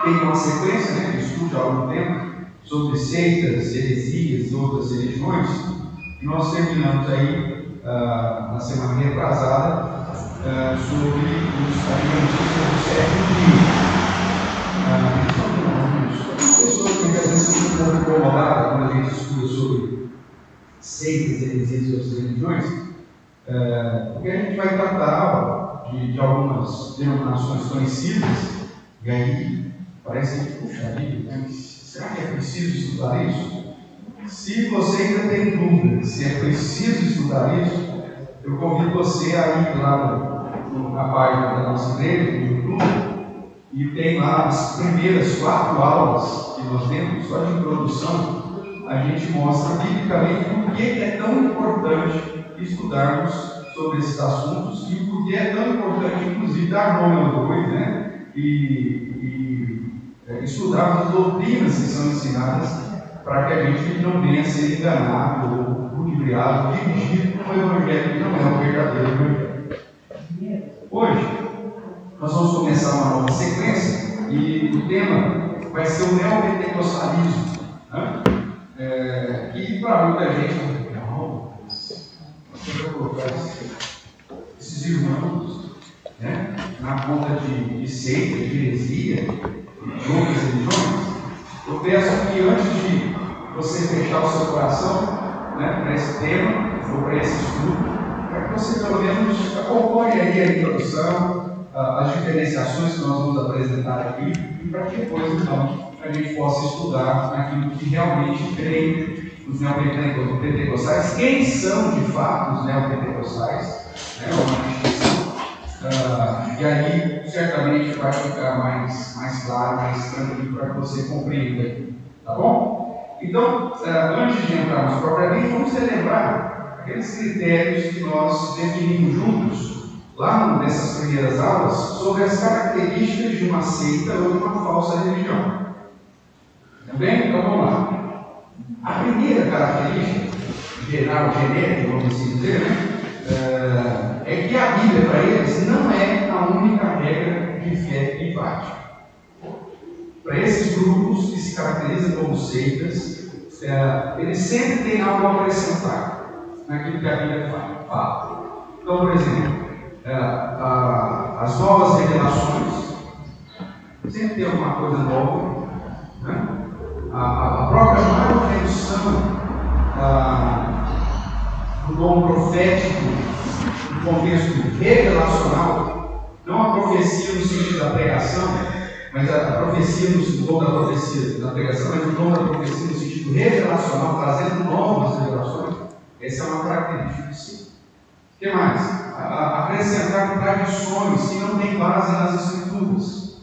tem uma sequência, né, de estudo há algum tempo sobre seitas, heresias e outras religiões, e nós terminamos aí, na semana retrasada, sobre os adventistas do século XX. As pessoas que às vezes ficam um pouco incomodadas quando a gente estuda sobre seitas, heresias e outras religiões, porque a gente vai tratar de algumas denominações conhecidas, e aí parece que, puxa vida, né? Será que é preciso estudar isso? Se você ainda tem dúvida se é preciso estudar isso, eu convido você a ir lá na página da nossa igreja, no YouTube, e tem lá as primeiras 4 aulas que nós temos, só de introdução, a gente mostra biblicamente por que é tão importante estudarmos sobre esses assuntos e por que é tão importante, inclusive, dar nome ao dois, né? Estudarmos as doutrinas que são ensinadas para que a gente não venha a ser enganado ou ludibriado, dirigido por um evangelho que não é o verdadeiro evangelho. Hoje, nós vamos começar uma nova sequência e o tema vai ser o neopentecostalismo, né? E para muita gente, não, você vai colocar esses irmãos, né, na conta de seita, de heresia, de outras religiões. Eu peço que antes de você fechar o seu coração, né, para esse tema, ou para esse estudo, para que você pelo menos acompanhe aí a introdução, as diferenciações que nós vamos apresentar aqui, e para que depois, então, a gente possa estudar aquilo que realmente creem os neopentecostais, quem são de fato os neopentecostais, né, uma distinção, e aí certamente vai ficar mais claro, mais tranquilo para que você compreenda aqui, tá bom? Então, antes de entrarmos propriamente, vamos relembrar aqueles critérios que nós definimos juntos lá nessas primeiras aulas sobre as características de uma seita ou de uma falsa religião. Tá bem? Então vamos lá. A primeira característica, geral, genérica, vamos assim dizer, né, é que a Bíblia para eles não é a única regra de fé e prática. Para esses grupos que se caracterizam como seitas, eles sempre têm algo a acrescentar naquilo que a Bíblia fala. Então, por exemplo, as novas revelações sempre tem alguma coisa nova, né? A própria manutenção do dom profético no contexto revelacional, não a profecia no sentido da pregação, mas a profecia no dom da profecia da pregação, mas o dom da profecia no sentido revelacional, trazendo novas revelações. Essa é uma característica de si. O que mais? Acrescentar tradições que não têm base nas Escrituras.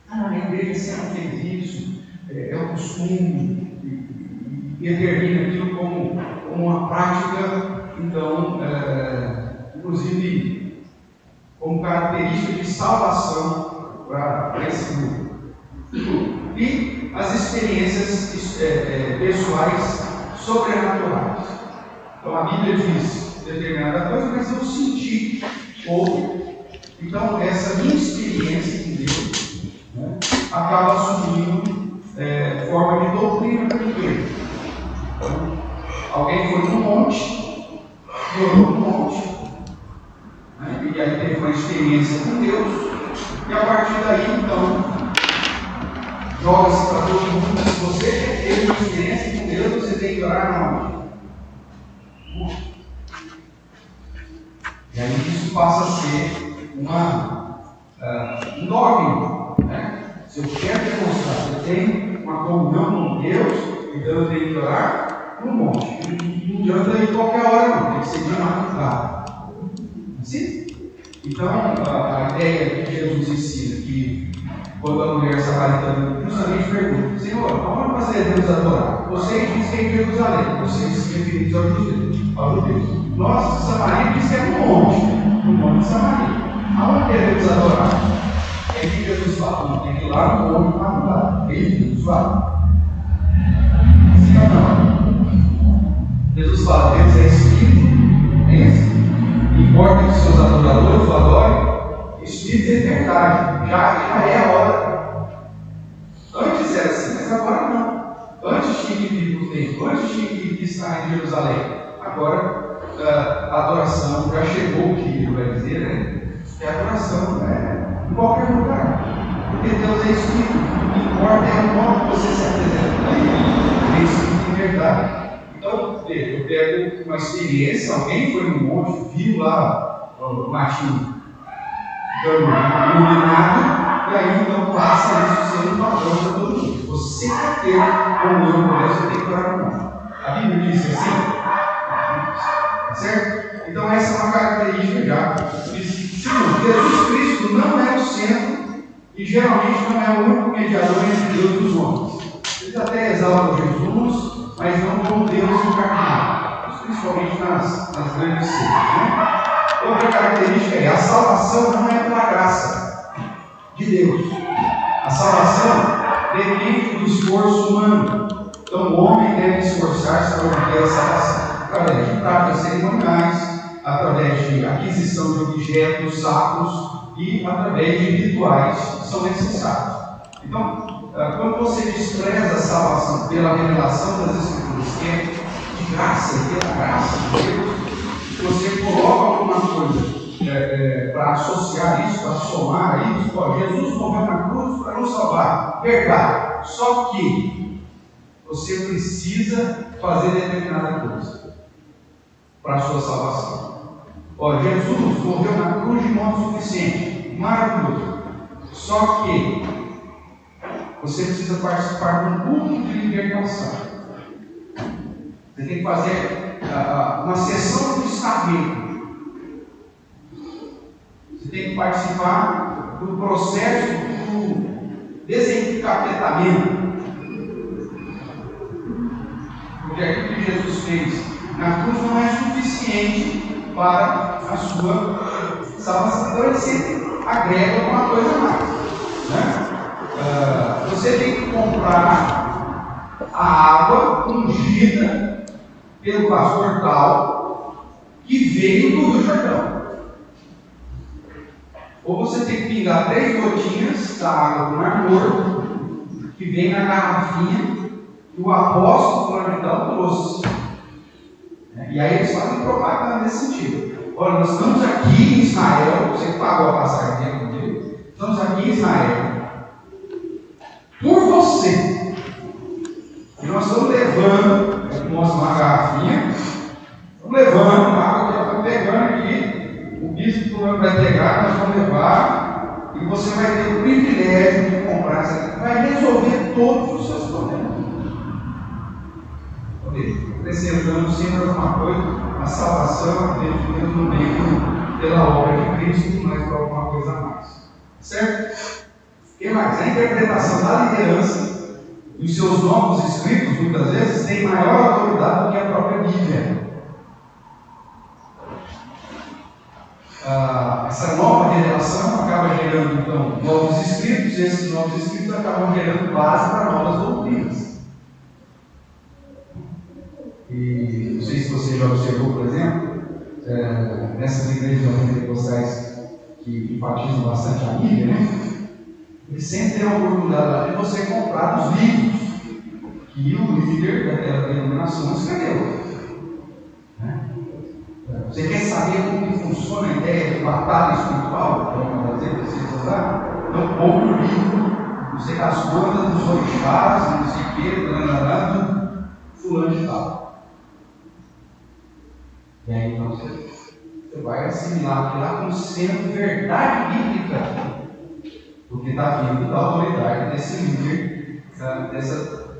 A igreja sempre fez isso, é o costume, e determina aquilo como uma prática, então, inclusive, como característica de salvação para esse grupo. E as experiências pessoais sobrenaturais. Então, a Bíblia diz determinada coisa, mas eu senti outra. Então, essa minha experiência com Deus, né, acaba assumindo forma de doutrina para a igreja. Então, alguém foi no monte, orou no monte, né, e aí teve uma experiência com Deus, e a partir daí, então, joga-se para todo mundo. Se você teve uma experiência com Deus, você tem que orar na onde? E aí isso passa a ser um dogma, né? Se eu quero demonstrar que eu tenho uma comunhão com Deus, então eu tenho que orar no monte. Não adianta ir qualquer hora, não, tem que ser de madrugada. Assim? Então, a ideia que Jesus ensina, que quando a mulher samaritana justamente pergunta: Senhor, aonde nós devemos adorar? Vocês dizem que é em Jerusalém, vocês se referem aos judeus. Nós, Samaria, diz que é no monte de Samaria. Aonde devemos adorar? É que Jesus fala: não tem que ir lá no monte para adorar. Jesus fala. Sim ou não? Jesus fala: Deus é Espírito, é isso? Importa que seus adoradores o adorem. Espírito é verdade, já é a hora. templo, antes de estar em Jerusalém. Agora, a adoração já chegou, o que ele vai dizer, né? Que a adoração é em qualquer lugar. Porque Deus é Espírito. O que importa é o modo que você se apresenta para Ele. É Espírito em verdade. Então, eu pego uma experiência, alguém foi no monte, viu lá o Martinho iluminado, e aí então passa isso sendo uma padrão para todo mundo. Se você quer ter comunhão com Deus, você tem que orar com Deus. A Bíblia diz assim, certo? Então essa é uma característica já. Segundo, Jesus Cristo não é o centro e geralmente não é o único mediador entre Deus e os homens. Eles até exaltam Jesus, mas não com Deus encarnado, principalmente nas grandes seitas, né? Outra característica é a salvação não é pela graça de Deus. A salvação depende do esforço humano. Então o homem deve esforçar-se para obter a salvação através de práticas cerimoniais, através de aquisição de objetos sacros e através de rituais que são necessários. Então, quando você despreza a salvação pela revelação das Escrituras, que é de graça e pela graça de Deus, você coloca alguma coisa para associar isso, para somar a isso. Jesus morreu na cruz para nos salvar. Verdade. Só que você precisa fazer determinada coisa para a sua salvação. Jesus morreu na cruz de modo suficiente. Maravilhoso. Só que você precisa participar de um culto de libertação. Você tem que fazer uma sessão de estamento. Você tem que participar do processo do desencapetamento. Porque aquilo que Jesus fez na cruz não é suficiente para a sua salvação. Então ele sempre agrega alguma coisa a mais, né? Você tem que comprar a água ungida pelo pastor tal que veio do Rio Jordão. Ou você tem que pingar 3 gotinhas da água do Mar Morto que vem na garrafinha que o apóstolo fundamental trouxe. E aí eles fazem propaganda nesse sentido. Olha, nós estamos aqui em Israel, você pagou a passagem comigo, estamos aqui em Israel por você. E nós estamos levando, mostra uma garrafinha, estamos levando água que estamos pegando aqui, o bispo vai pegar, nós vamos levar, e você vai ter o privilégio de comprar essa aqui, vai resolver todos os seus problemas. Acrescentando sempre alguma coisa, a salvação de Deus no meio pela obra de Cristo, mas por alguma coisa a mais. Certo? O que mais? A interpretação da liderança e os seus novos escritos, muitas vezes, tem maior autoridade do que a própria Bíblia. Essa nova revelação acaba gerando, então, novos escritos, e esses novos escritos acabam gerando base para novas doutrinas. E não sei se você já observou, por exemplo, nessas igrejas pentecostais que enfatizam bastante a Bíblia, né? Eles sempre têm a oportunidade de você comprar os livros que o líder daquela denominação escreveu. Né? Você quer saber como que funciona a ideia de batalha espiritual? Vamos dizer que vocês usar? Então, compre o livro, não sei as contas dos orixás, não sei o que, fulano de tal. E aí então você vai assimilar aquilo lá como sendo verdade bíblica, porque está vindo da autoridade desse líder, dessa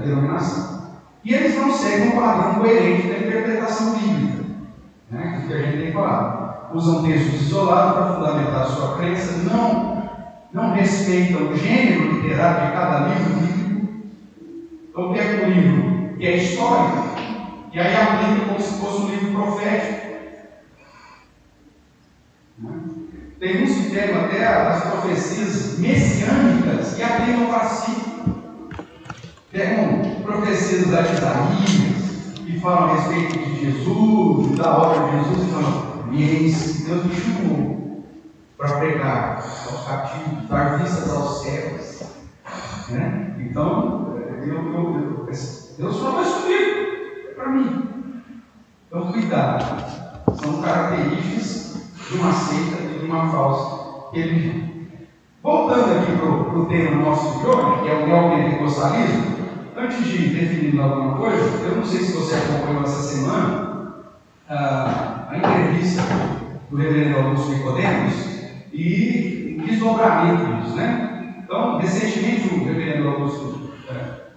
denominação. E eles não seguem um padrão coerente da interpretação bíblica, né, que a gente tem falado. Usam textos isolados para fundamentar a sua crença, não respeitam o gênero literário de cada livro bíblico. Então pega um livro que é histórico, e aí aplica como se fosse um livro profético. Tem uns que pegam até as profecias messiânicas e aplicam para si. Pegam profecias da Isaías e falam a respeito de Jesus, da obra de Jesus, e falam: Deus me chamou para pregar aos cativos, dar vistas aos cegos. Né? Então, Deus falou isso comigo, é para mim. Então, cuidado. São características de uma seita e de uma falsa religião. Voltando aqui para o tema nosso de hoje, que é o neopentecostalismo, antes de definir alguma coisa, eu não sei se você acompanhou essa semana a entrevista do reverendo Augusto Nicodemos e o desdobramento disso, né? Então, recentemente, o reverendo Augusto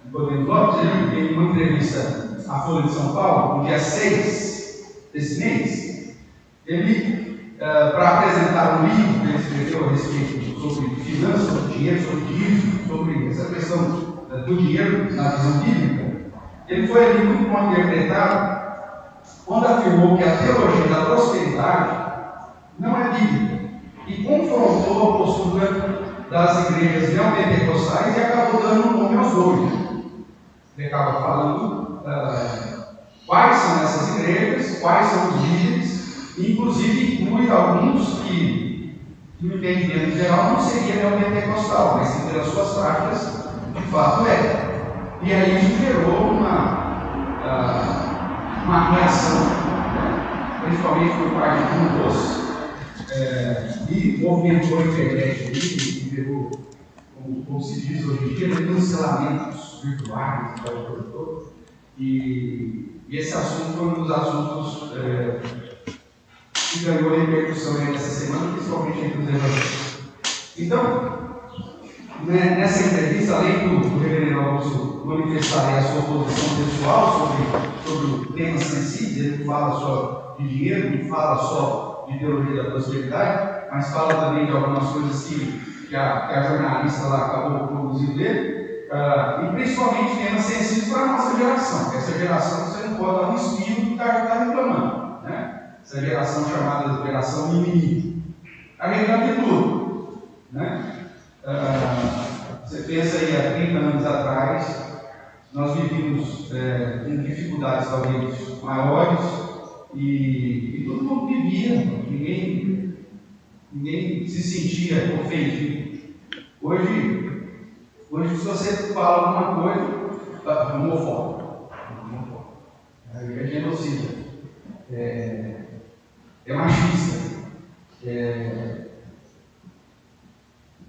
Nicodemos Lopes, ele deu uma entrevista à Folha de São Paulo, no dia 6 desse mês, ele, para apresentar um livro que ele escreveu a respeito sobre finanças, sobre dinheiro, sobre dízimo, sobre essa questão do dinheiro na visão bíblica, ele foi ali muito mal interpretado quando afirmou que a teologia da prosperidade não é bíblica e confrontou a postura das igrejas neopentecostais e acabou dando um nome aos dois. Ele acaba falando quais são essas igrejas, quais são os líderes, e inclusive inclui alguns que, no entendimento geral, não seria neopentecostal, mas que pelas suas práticas, de fato é. E aí isso gerou uma reação, principalmente por parte de um dos, e movimentou a internet e gerou, como se diz hoje em dia, cancelamentos virtuais e esse assunto foi um dos assuntos que ganhou repercussão nessa semana, principalmente entre os evangélicos. Então, nessa entrevista, além do reverendo Augusto manifestar a sua posição pessoal sobre temas sensíveis, ele fala só de dinheiro, não fala só de teologia da prosperidade, mas fala também de algumas coisas que a jornalista lá acabou produzindo dele, e principalmente temas sensíveis para a nossa geração, porque essa geração você não pode dar um espírito que está reclamando, né? Essa geração chamada geração mimimi, está reclamando de tudo, né? Você pensa aí, há 30 anos atrás, nós vivíamos com dificuldades talvez maiores e todo mundo vivia, ninguém se sentia ofendido. Hoje, se você fala alguma coisa, homofóbico, é genocida, é machista,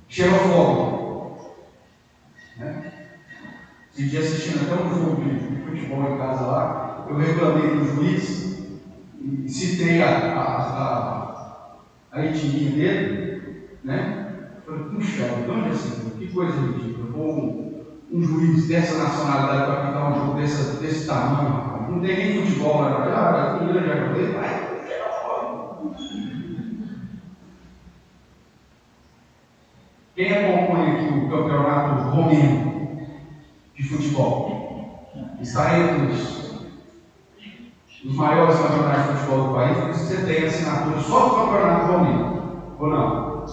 xenofóbico, né? Esse dia assistindo até um jogo de futebol em casa lá, eu reclamei do juiz e citei a etnia dele, né? Falei, puxa, de onde é assim? Que coisa ridícula. Um juiz dessa nacionalidade para apitar um jogo desse tamanho, rapaz. Não tem nem futebol lá, já joguei, vai. Quem acompanha aqui o campeonato romeno de futebol está entre os maiores campeonatos de futebol do país, porque você tem assinatura só do campeonato romeno, ou não?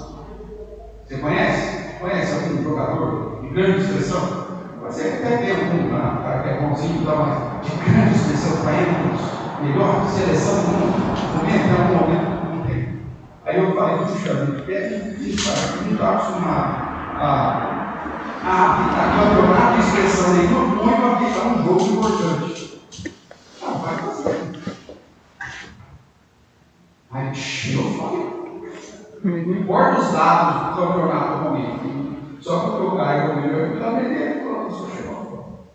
Você conhece? Conhece algum jogador de grande expressão? Você até tem algum cara que é bonzinho, mas de grande expressão para ele, melhor seleção do mundo, momento é um momento. Aí eu falei, puxa vida, esse cara que não está acostumado a apitar campeonato de expressão nenhuma, põe para apitar um jogo importante. Não, vai fazer. Aí eu falei, não importa os dados do campeonato romeno, só porque o cara é romeno, eu vou vender, pronto, isso chegou.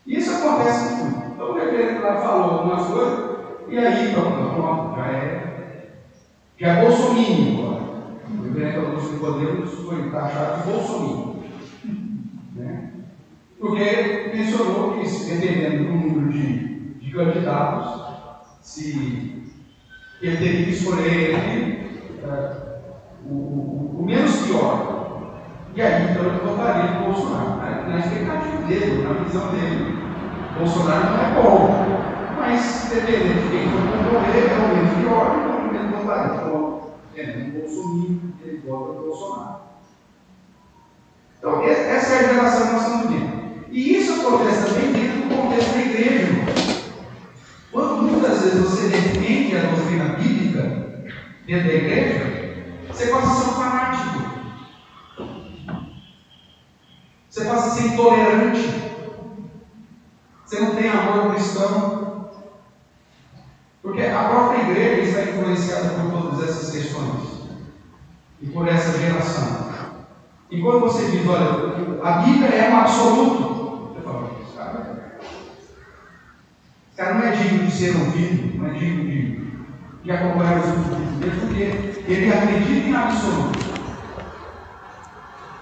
Isso acontece muito. Então o reverendo lá falou algumas coisas, e aí, pronto, já é bolsominion agora. O reverendo Augusto Nicodemos foi taxado de bolsominion, né? Porque mencionou que, dependendo do número de candidatos, que ele teria que escolher entre o menos pior. E aí, então, ele votaria no Bolsonaro. Na expectativa dele, na visão dele. Bolsonaro não é bom, mas dependendo de quem for concorrer, é o menos pior, então ele votaria. Então, no Bolsonaro, ele vota no Bolsonaro. Então, essa é a geração que nós estamos vivendo. E isso acontece também dentro do contexto da igreja. Quando muitas vezes você defende a doutrina bíblica dentro da igreja, você passa a ser um fanático. Você passa a ser intolerante. amor cristão. Porque a própria igreja está influenciada por todas essas questões e por essa geração. E quando você diz, olha, a Bíblia é um absoluto, você fala, esse cara não é digno de ser ouvido, não é digno de acompanhar os ouvidos dele, porque ele acredita em absoluto.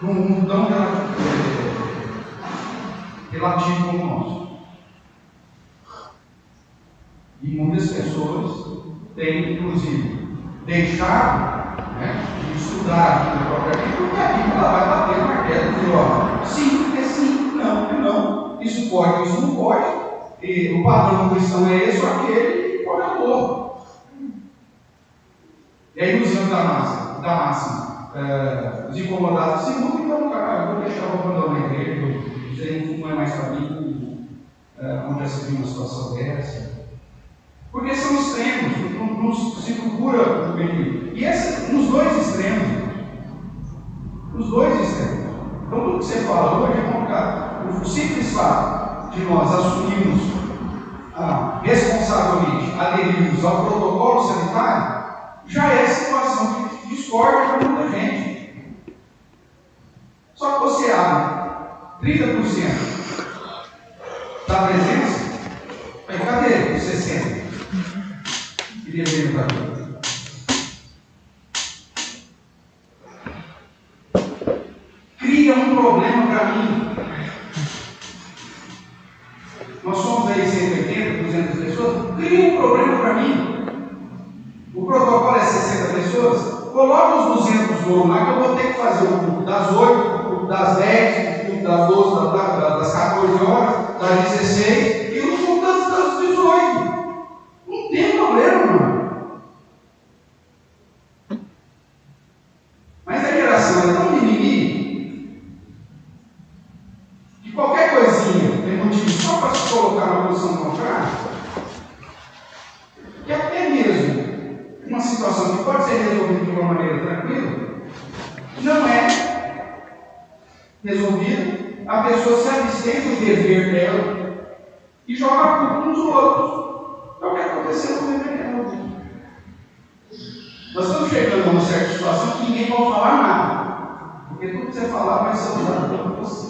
Num mundo tão relativo como o nosso. E muitas pessoas têm, inclusive, deixado, né, de estudar a própria Bíblia, porque a Bíblia ela vai bater no martelo e dizer, ó, sim, é sim, não, é não, isso pode, isso não pode, e o padrão cristão é esse ou aquele, e pode amor. E a ilusão da massa, os incomodados se mudam, então, cara, eu vou deixar, vou abandonar a igreja, isso aí não é mais para mim, onde já se viu uma situação dessa. Porque são extremos, se procura o perigo. E nos dois extremos. Nos dois extremos. Então, tudo que você fala hoje é complicado. O simples fato de nós assumirmos responsavelmente, aderirmos ao protocolo sanitário, já é situação de discórdia para muita gente. Só que você abre 30% da presença, aí cadê os 60%? Queria ver para mim. Cria um problema para mim. Nós somos aí 180, 200 pessoas. Cria um problema para mim. O protocolo é 60 pessoas. Coloca os 200 volumes lá que eu vou ter que fazer o grupo das 8, o grupo das 10, o grupo das 12, das 14 horas, das 16 e o grupo das 18. Não tem problema, mano. Mas a geração é tão mimimi que qualquer coisinha tem motivo só para se colocar na posição contrária, que até mesmo uma situação que pode ser resolvida de uma maneira tranquila, não é resolvida, a pessoa se abstém do dever dela e joga a culpa nos outros. É o que aconteceu com o reverendo. Nós estamos chegando a uma certa situação que ninguém pode falar nada, porque tudo que você falar vai ser usado por você,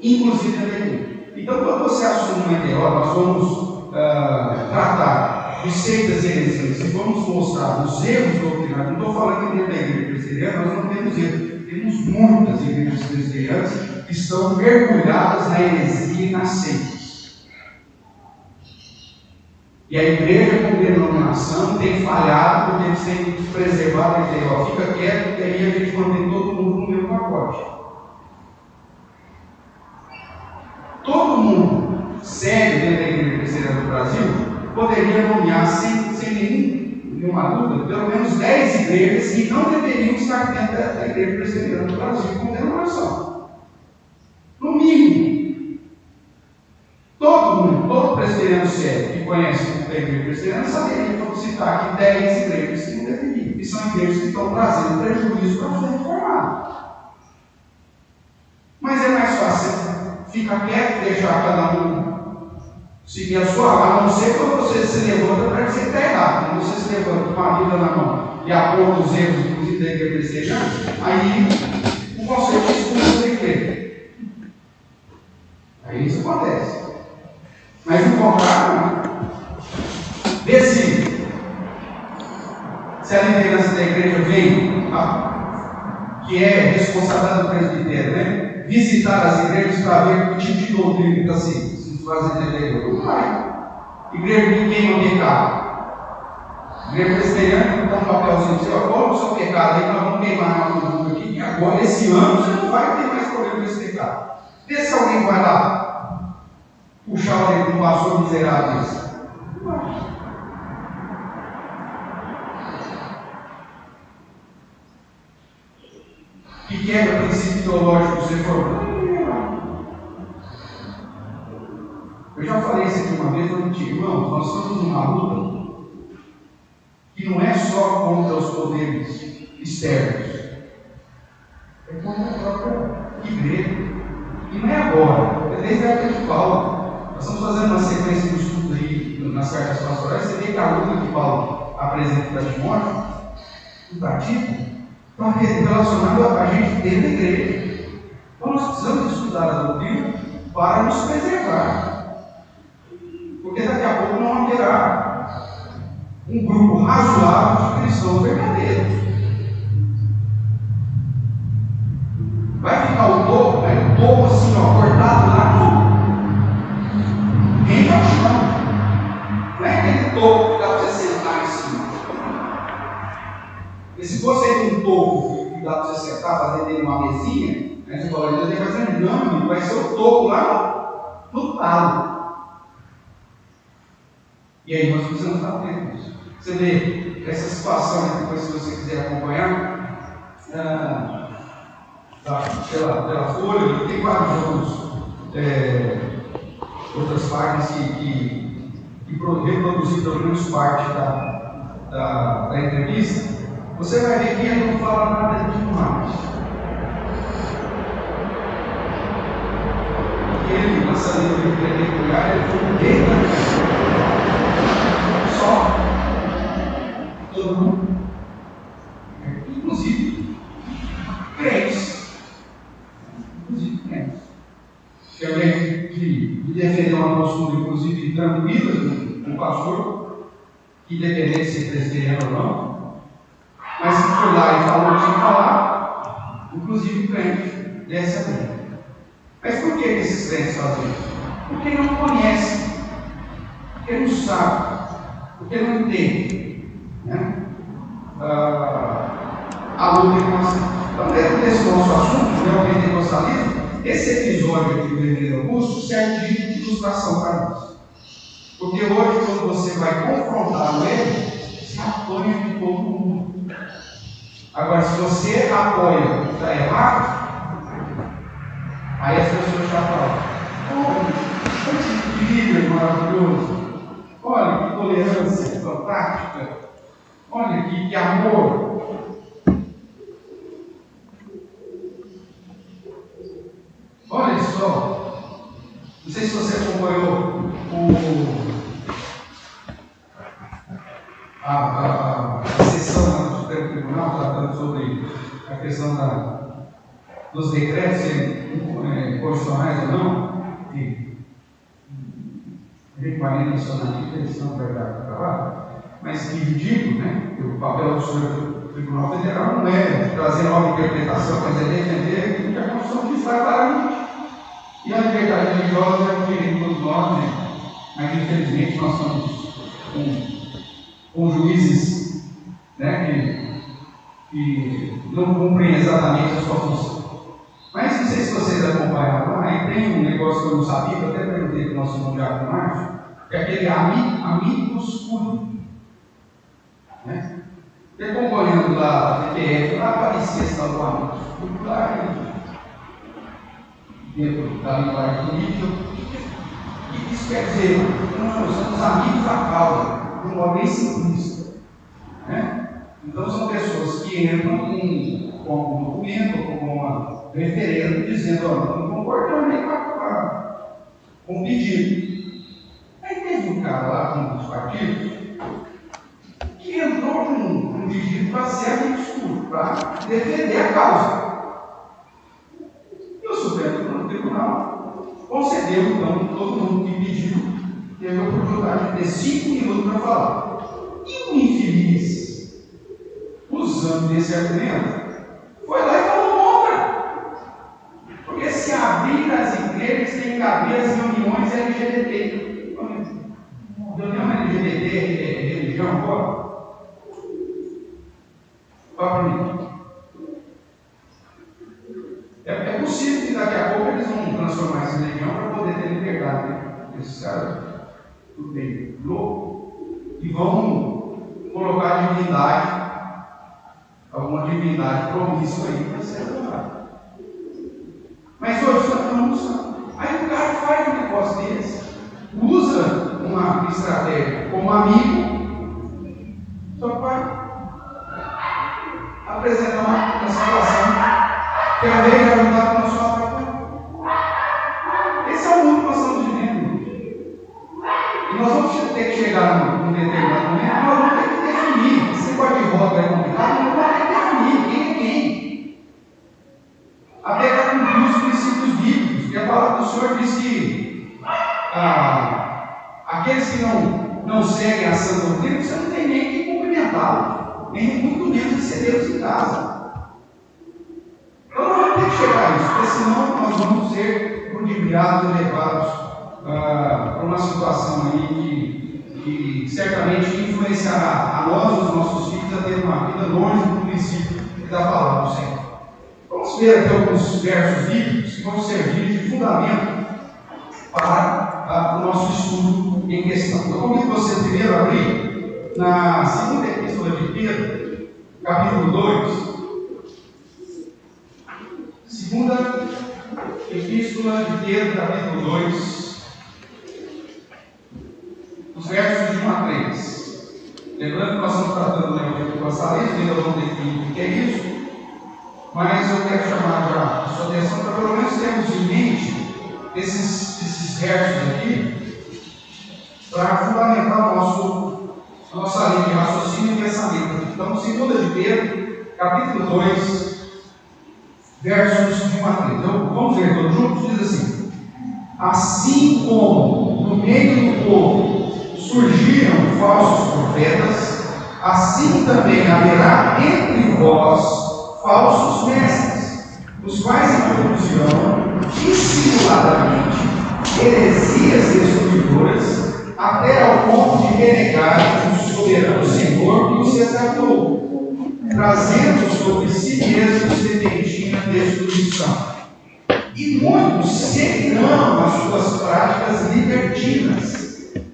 inclusive a igreja. Então, quando você assume uma ideia, nós vamos tratar de seitas e heresias e vamos mostrar os erros doutrinários. Não estou falando que dentro da igreja presbiteriana nós não temos erros. Temos muitas igrejas presbiterianas que estão mergulhadas na heresia e nas seitas. E a igreja como denominação tem falhado porque eles têm preservado a ideia, fica quieto, que aí a gente mantém todo mundo no mesmo pacote. Todo mundo sério dentro da igreja presbiteriana do Brasil poderia nomear sem nenhuma dúvida, pelo menos 10 igrejas que não deveriam estar dentro da igreja presbiteriana do Brasil como denominação. No mínimo. Todo presbiteriano sério que conhece a igreja presbiteriana saberia citar aqui 10 igrejas que não deveriam, que são igrejas que estão trazendo prejuízo para os reformados. Mas é mais fácil ficar quieto e deixar cada um seguir a sua área, a não ser quando você se levanta para dizer que está errado. Quando você se levanta com a Bíblia na mão e aponta os erros, inclusive da igreja presbiteriana, aí o conselho expulsa da igreja. Aí isso acontece. Mas no contrário, decide. Se a liderança da igreja vem, que é responsabilidade do presbitério, né? Visitar as igrejas para ver que tipo de doutrina está se fazendo dentro da igreja. Não vai. Igreja que queima pecado. Igreja presbiteriana dá um papelzinho assim, coloca o seu pecado aí, nós vamos queimar na mundo aqui, e agora, esse ano, você não vai ter mais problema com esse pecado. Vê se alguém vai lá puxar o dedo de um pastor miserável desse. Não vai. Que quebra o princípio teológico do reformador. Eu já falei isso aqui uma vez, eu digo, irmãos, nós estamos numa luta que não é só contra os poderes externos, é contra a própria igreja. E não é agora, é desde a de Paulo. Nós estamos fazendo uma sequência de estudos aí nas cartas pastorais. Você vê que a luta que Paulo apresenta para Timóteo, para Tito, está relacionado a gente dentro da igreja. Então nós precisamos estudar a doutrina para nos preservar. Porque daqui a pouco não haverá um grupo razoável de cristãos verdadeiros. Vai ficar o topo, né? O topo assim, ó, cortado lá no rente ao chão. Não é aquele topo que dá para você sentar em cima. E se fosse um topo que dá para você sentar, fazer dele uma mesinha, aí você fala, ele vai fazer não, vai ser o topo lá no talo. E aí nós precisamos estar atentos. Você vê essa situação, depois se você quiser acompanhar, pela folha, tem vários outras páginas que reproduzir pelo menos parte da entrevista. Você vai ver que ele não fala nada demais. Ele, nessa linha de peculiar, ele foi um rei só. Todo mundo. Inclusive crentes. Que alguém que defendeu uma postura, inclusive, tranquila com o pastor, que independente se é presbiteriano ou não, mas que foi lá e falou o que tinha que falar, inclusive crente, dessa linha. Mas por que esses crentes fazem isso? Porque não conhecem, porque não sabem, porque não entendem, né? A luta que nós. Então, dentro desse nosso assunto, né, o pentecostalismo, esse episódio aqui do Reverendo Augusto serve de ilustração para nós. Porque hoje, quando você vai confrontar o erro, você apoia de todo mundo. Agora, se você apoia o que está errado, aí as pessoas já falam: olha, esse líder maravilhoso, olha que tolerância fantástica, olha que amor. Olha só, não sei se você acompanhou a sessão do Supremo Tribunal tratando sobre a questão dos decretos constitucionais ou não, e reparem nacionalista, eles são verdade para lá, mas que ridículo, né? O papel do Supremo Tribunal Federal não é trazer nova interpretação, mas é defender aquilo que a Constituição diz claramente. E a liberdade religiosa é um direito de todos nós, né? Mas infelizmente nós estamos com juízes, né, que não cumprem exatamente a sua função. Mas não sei se vocês acompanharam lá, e tem um negócio que eu não sabia, que eu até perguntei para o nosso irmão Diácono Márcio, que é aquele amigos curi. Né? E acompanhando lá a TPF, lá aparecia esse tal do amigos curi, lá dentro da linguagem política. E isso quer dizer, nós somos amigos da causa, de um homem simplista. Né? Então são pessoas que entram com um documento, com uma referendo, dizendo: olha, não concordando nem com o pedido. Aí teve um cara lá, um dos partidos, que entrou com um pedido para ser amigo escuro, para defender a causa. E o Supremo Tribunal concedeu, então, todo mundo que pediu teve a oportunidade de ter 5 minutos para falar. E o infeliz, usando desse argumento, foi lá e falou contra. Porque se abrir as igrejas, tem que haver as reuniões LGBT. Reunião LGBT é religião agora? Fala para mim. É possível que daqui a pouco eles vão transformar essa religião para poder ter liberdade. Né? Esses caras, tudo bem, louco, e vão colocar divindade, alguma divindade promíscua aí para ser adorada. Mas hoje nós não usamos. Aí o cara faz um negócio desse, usa uma estratégia como amigo, só para apresentar uma situação que a lei já ajudar com a sua própria. Esse é o mundo que nós estamos chegar num determinado momento, nós vamos ter que definir. Esse negócio de rota é complicado, mas nós vamos ter que definir quem é quem. Até para cumprir os princípios bíblicos, porque a palavra do Senhor diz que aqueles que não seguem a sã doutrina, você não tem nem que cumprimentá-los, nem muito menos recebê-los em casa. Então nós vamos ter que chegar a isso, porque senão nós vamos ser ludibriados e levados para uma situação aí que certamente influenciará a nós e os nossos filhos a ter uma vida longe do princípio da palavra do Senhor. Vamos ver aqui alguns versos bíblicos que vão servir de fundamento para o nosso estudo em questão. Eu convido você primeiro a abrir na segunda epístola de Pedro, capítulo 2. Segunda epístola de Pedro, capítulo 2, os versos de 1 a 3. Lembrando que nós estamos tratando da igreja do passalismo, ainda vamos definir o que é isso, mas eu quero chamar já a sua atenção para pelo menos termos em mente esses versos aqui, para fundamentar a nossa linha de raciocínio e pensamento. Então, segunda de Pedro, capítulo 2, versos de 1 a 3. Então, vamos ver todos juntos? Diz assim: assim como no meio do povo surgiram falsos profetas, assim também haverá entre vós falsos mestres, os quais introduzirão dissimuladamente heresias destruidoras, até ao ponto de renegarem o soberano Senhor que os resgatou, trazendo sobre si mesmos repentina destruição. E muitos seguirão as suas práticas libertinas,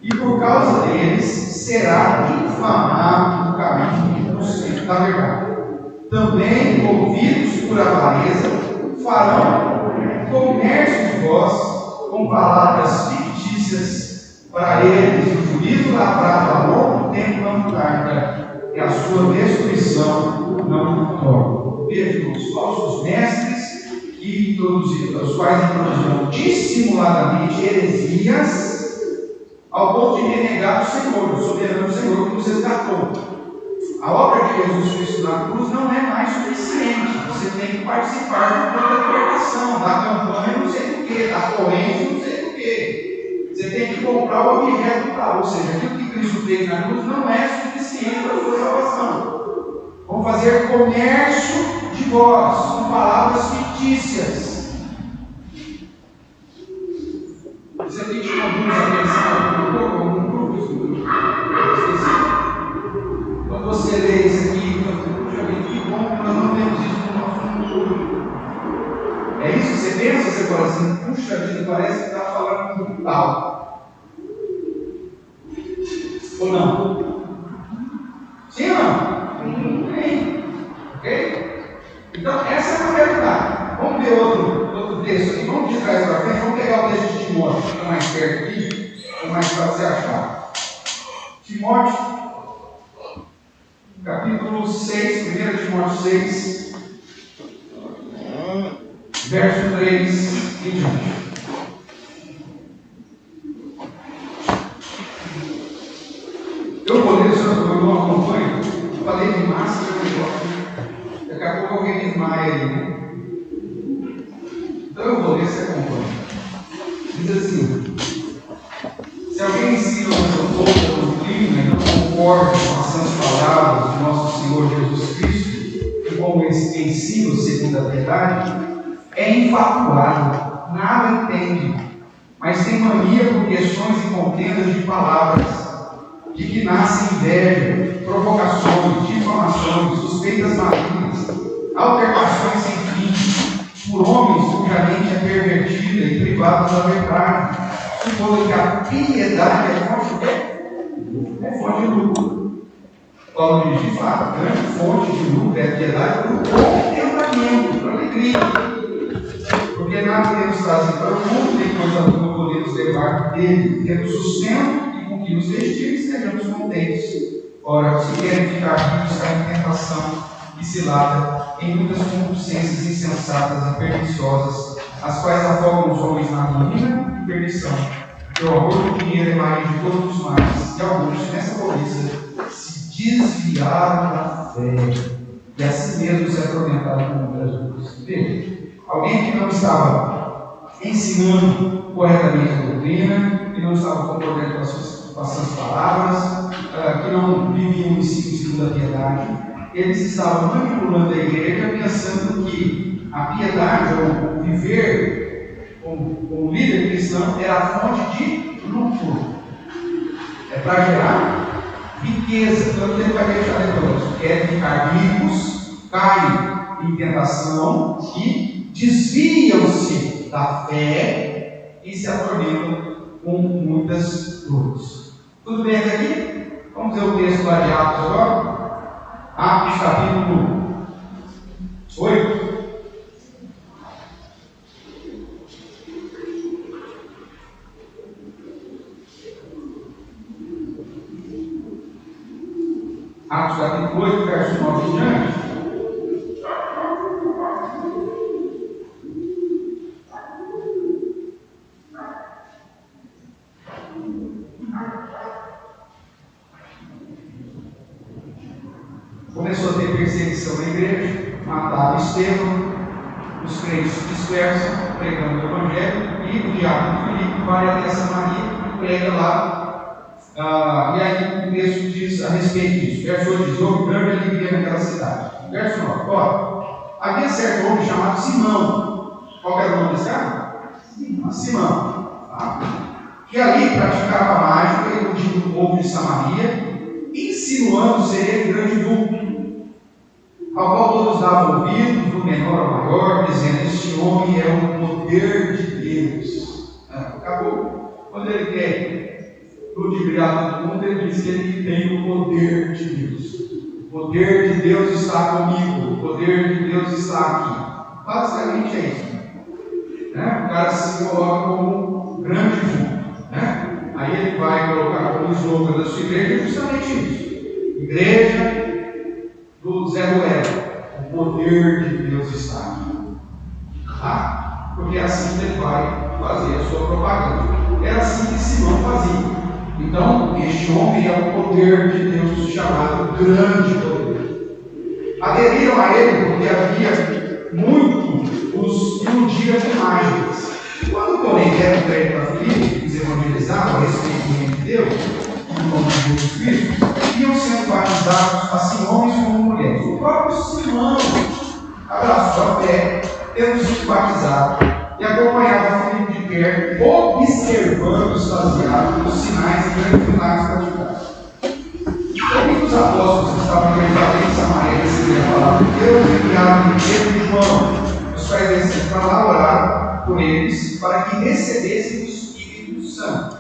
e por causa deles será infamado o caminho da verdade. Também, movidos por avareza, farão comércio de vós com palavras fictícias, para eles o juízo lavrado a longo tempo não tarda, e a sua destruição não torna. Vejam os falsos mestres os quais introduzirão dissimuladamente heresias, ao ponto de renegar o Senhor, o soberano Senhor que nos resgatou. A obra de Jesus Cristo na cruz não é mais suficiente. Você tem que participar da libertação, da campanha não sei do que, da corrente não sei do que. Você tem que comprar o objeto tal. Ou seja, aquilo que Cristo fez na cruz não é suficiente para a sua salvação. Vão fazer comércio de vós, com palavras fictícias. Você tem que conduzir a atenção algum grupo específico. Quando você lê isso aqui, puxa vida, que bom que nós não temos isso no nosso mundo. É isso que você pensa? Você fala assim, puxa vida, parece que está falando com tal. Ou não? Sim ou não? Sim. Ok? Então, essa é a realidade. Vamos ver outro texto aqui. Vamos de trás para frente. Vamos pegar o texto de Timóteo, que está mais perto aqui, é mais fácil você achar. Timóteo, capítulo 6, 1 Timóteo 6, verso 3 e diante. Eu vou ler, eu não acompanho, falei de máscara, daqui a pouco alguém desmaia aí, né? Então eu vou ler, você acompanha. Diz assim: se alguém ensina outra doutrina e não concorda com as sãs palavras de nosso Senhor Jesus Cristo, e como ensino segundo a verdade, é infatuado, nada entende, mas tem mania por questões e contendas de palavras, de que nascem inveja, provocações, difamações, suspeitas malignas, altercações sem fim, por homens cuja mente é pervertida e privados da verdade, supondo que a piedade é fonte de lucro. Paulo diz, de fato, a grande fonte de lucro é a piedade para o contentamento, para a alegria. Porque nada temos trazido para o mundo, nem coisa alguma podemos levar dele, temos sustento e com que nos vestir estejamos contentes. Ora, se querem ficar ricos, caem em tentação e cilada em muitas concupiscências insensatas e perniciosas, as quais afogam os homens na ruína e perdição. Porque o amor do dinheiro é raiz de todos os males, e alguns, desviaram da fé, e assim mesmo se atormentaram com muitas dores. Veja, alguém que não estava ensinando corretamente a doutrina, que não estava concordando com as suas palavras, que não viviam o ensino segundo a piedade, eles estavam manipulando a igreja pensando que a piedade ou o viver como líder cristão era a fonte de lucro. É para gerar riqueza. Tanto que ele vai deixar negócio. Quer ficar ricos, caem em tentação e desviam-se da fé e se atormentam com muitas dores. Tudo bem até aqui? Vamos ver o texto lá de Atos agora? Atos capítulo 8. Atos capítulo 8, verso 9 em diante. Começou a ter perseguição na igreja, mataram Estevão, os crentes se dispersam, pregando o Evangelho, e o diácono Filipe vai até Samaria e prega lá. E aí o texto diz a respeito disso. Verso 8 diz: houve grande alegria naquela cidade. Verso 9: ora, havia certo homem chamado Simão. Qual era o nome desse cara? Simão. Tá? Que ali praticava mágica, iludindo o povo de Samaria, insinuando ser ele grande vulto, ao qual todos davam ouvidos, do menor ao maior, dizendo: este homem é o poder de Deus. Acabou. Quando ele quer ludibriar todo mundo, ele diz que ele tem o poder de Deus. O poder de Deus está comigo, o poder de Deus está aqui. Basicamente é isso. O cara se coloca como um grande vulto. Aí ele vai colocar como slogan da sua igreja justamente isso: igreja do Zé Ruela, o poder de Deus está aqui. Porque é assim que ele vai fazer a sua propaganda. Era assim que Simão fazia. Então, este homem é o poder de Deus chamado grande poder. Aderiram a ele porque havia muito os iludiam com mágicas. Quando, porém, deram crédito a Filipe, os evangelizavam a respeito do reino de Deus, no nome de Jesus Cristo, iam sendo batizados assim homens como mulheres. O próprio Simão abraçou a fé, tendo sido batizado, e acompanhava Filipe de perto, observando extasiado os sinais e grandes milagres praticados. Como os apóstolos que estavam em Jerusalém e Samaria receberam a palavra de Deus, enviaram Pedro e João, os quais desceram para lá orar por eles, para que recebessem o Espírito Santo.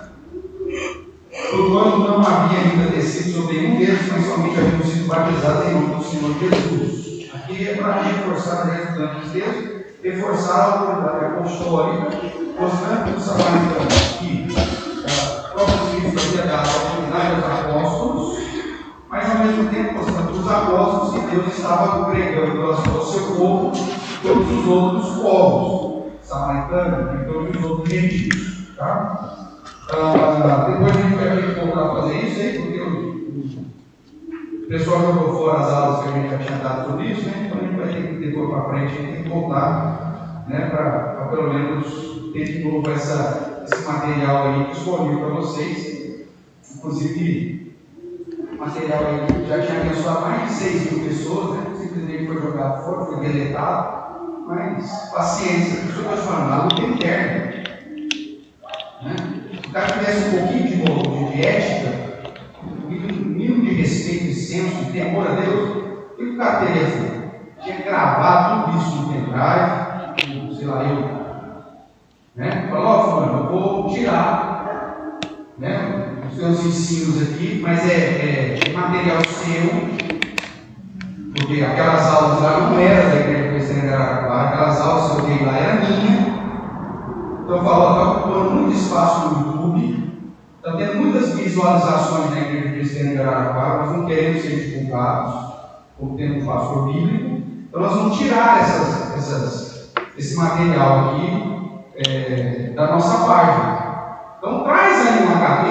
Porquanto não havia ainda descido sobre nenhum deles, mas somente haviam sido batizados em nome do Senhor Jesus. Aqui é para reforçar, já estudando os textos, reforçar a autoridade apostólica, mostrando que os samaritanos que o próprio Cristo havia dado a autoridade aos apóstolos, mas ao mesmo tempo mostrando que os apóstolos que Deus estava pregando ao seu povo, todos os outros povos, samaritanos e todos os outros gentios. Tá? Depois a gente vai ter que voltar a fazer isso aí, porque o pessoal jogou fora as aulas que a gente já tinha dado sobre isso, então a gente vai ter que, depois para frente, tem que voltar, para pelo menos ter de novo esse material aí disponível para vocês. Inclusive, o material aí já tinha abençoado mais de 6.000 pessoas, simplesmente foi jogado fora, foi deletado, mas paciência, por isso que eu estou falando, a luta interna. Se o cara tivesse um pouquinho de ética, um mínimo de respeito e senso de temor a Deus, o que o cara teria feito? Tinha gravado tudo isso no pendrive, sei lá, falou: fulano, eu vou tirar os seus ensinos aqui, mas é material seu, porque aquelas aulas lá não eram da igreja cristã de Araraquara, aquelas aulas que eu dei lá eram minhas. Então eu falo: está ocupando muito espaço no YouTube, está tendo muitas visualizações na igreja cristã de Araraquara, nós não queremos ser divulgados, como tendo um pastor bíblico, então nós vamos tirar esse material aqui da nossa página. Então traz aí um HD,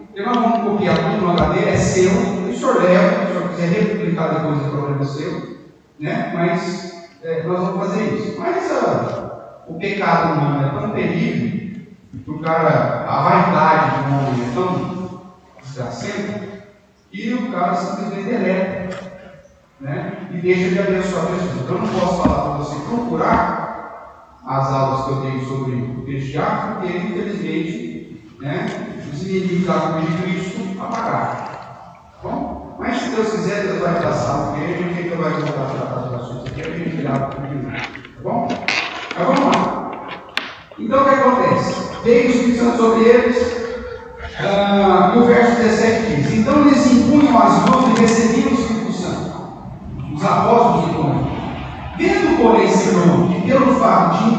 porque nós vamos copiar tudo no HD, é seu, o senhor leva, se o senhor quiser republicar depois o problema seu, né? Mas nós vamos fazer isso. Mas o pecado humano é tão terrível, a vaidade do homem é tão desgracenta, e o cara simplesmente deleta, né? E deixa de abençoar pessoas. Então eu não posso falar para você procurar as aulas que eu tenho sobre o texto de Atos, porque infelizmente, né, os inimigos da cruz de Cristo apagaram. Bom, mas se Deus quiser, Deus vai passar, porque a gente ainda vai voltar a tratar dos assuntos aqui, a gente virá para o tá bom? Mas vamos lá. Então o que acontece? Veio o Espírito Santo sobre eles, no verso 17 diz: então eles impunham as mãos e recebiam o Espírito Santo, os apóstolos de Corinto. Vendo, porém, Simão, que pelo fato de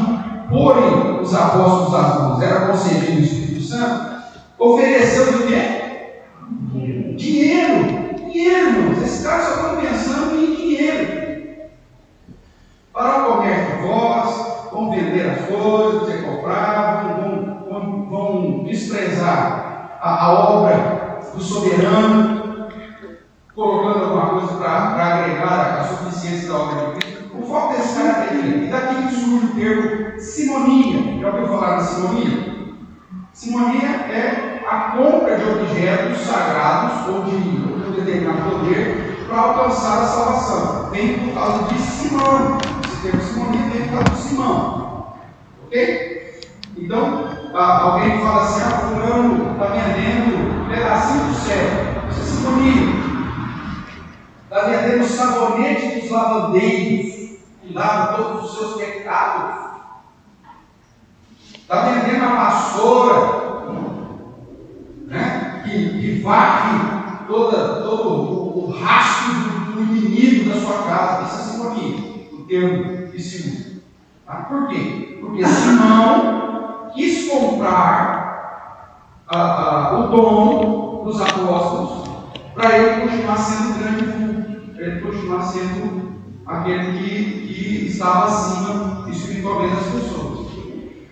porem os apóstolos as mãos era concedido o Espírito Santo, ofereceu o quê? Dinheiro, irmãos. Esses caras só estão pensando em dinheiro. Para o comércio de vós, vão vender as coisas que você comprava, vão desprezar a obra do soberano, colocando alguma coisa para agregar a suficiência da obra de Cristo. O foco desse cara é dinheiro. E daqui que surge o termo simonia. Já ouviu falar de simonia? Simonia é a compra de objetos sagrados ou de um determinado poder para alcançar a salvação. Vem por causa de Simão. Esse termo simonia vem por causa de Simão. Ok? Então, alguém que fala assim: fulano está vendendo um pedacinho do céu. Isso é simonia. Está vendendo o sabonete dos lavandeiros, que lava todos os seus pecados. Está vendendo a vassoura, né? que varre todo o rastro do inimigo da sua casa. Isso é simonia, o termo que se usa. Tá? Por quê? Porque Simão quis comprar o dom dos apóstolos para ele continuar sendo grande vulto, para ele continuar sendo aquele que estava acima espiritualmente das pessoas.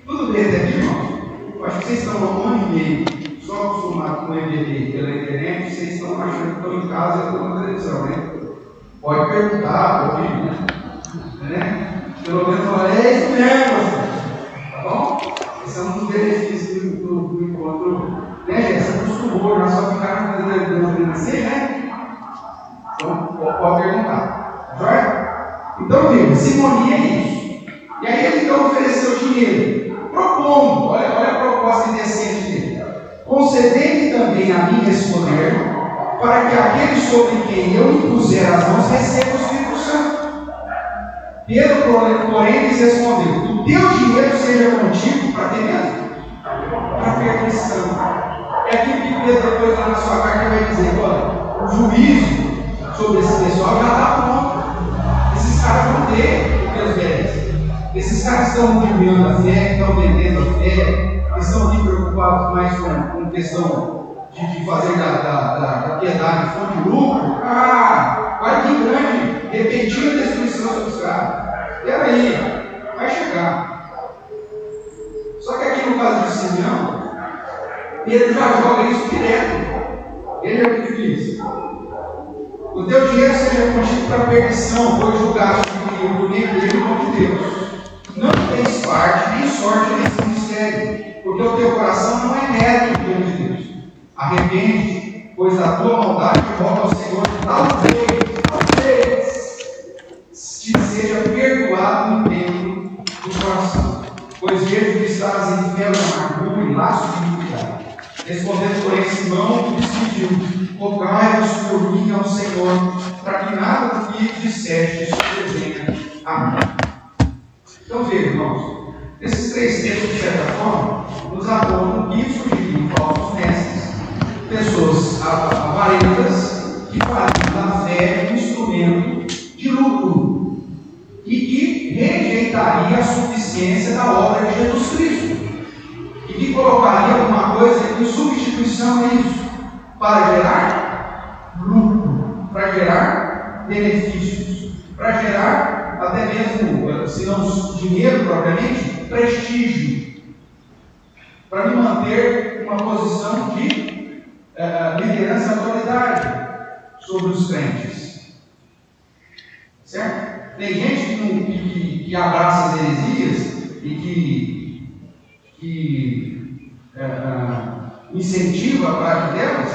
Tudo bem até aqui, irmão? Eu acho que vocês estão há um ano e meio só acostumados com o EBD pela internet, vocês estão achando que estão em casa e estão na televisão, né? Pode perguntar, pode ir, né? Pelo menos falar: é isso mesmo, tá bom? Esse é um dos benefícios do encontro, né, gente? Você acostumou, já só ficar fazendo assim, né? Então, pode perguntar, tá? Então, veja, simonia é isso. E aí ele então ofereceu dinheiro, propondo, olha a proposta indecente dele: concedendo também a mim esse poder, para que aquele sobre quem eu impuser as mãos receba o Espírito Santo. Pedro, porém, lhes respondeu: o teu dinheiro seja contigo para quê mesmo? Para perdição. É aquilo que Pedro depois lá na sua carta vai dizer: olha, o juízo sobre esse pessoal já está pronto. Esses caras vão ter o que eles merecem. Esses caras estão vivendo a fé, estão vendendo a fé, estão aqui preocupados mais com questão de fazer da piedade fonte de lucro. Olha que grande, repentina destruição sobre os caras. Espera aí, vai chegar. Só que aqui no caso de Simeão, Pedro já joga isso direto. Ele é o que diz: o teu dinheiro seja contigo para perdição, pois julgaste por livre em nome de Deus. Não tens parte nem sorte nesse mistério, porque o teu coração não é reto diante de Deus. Arrepende, pois a tua maldade volta ao Senhor, talvez te seja perdoado o tempo do coração, pois vejo que estás em ferro, amargura e laço de iniquidade. Respondendo, porém, Simão lhes pediu: rogai-vos por mim ao Senhor, para que nada do que disseste sobrevenha a mim. Então veja, irmãos, esses três textos, de certa forma, nos apontam que surgiriam falsos mestres, pessoas avarentas, que faziam da fé um instrumento de lucro e que rejeitaria a suficiência da obra de Jesus Cristo e que colocaria alguma coisa em substituição a isso, para gerar lucro, para gerar benefícios, para gerar até mesmo, se não dinheiro propriamente, prestígio, para me manter uma posição de liderança e autoridade sobre os crentes. Certo? Tem gente que abraça as heresias e que incentiva a prática delas,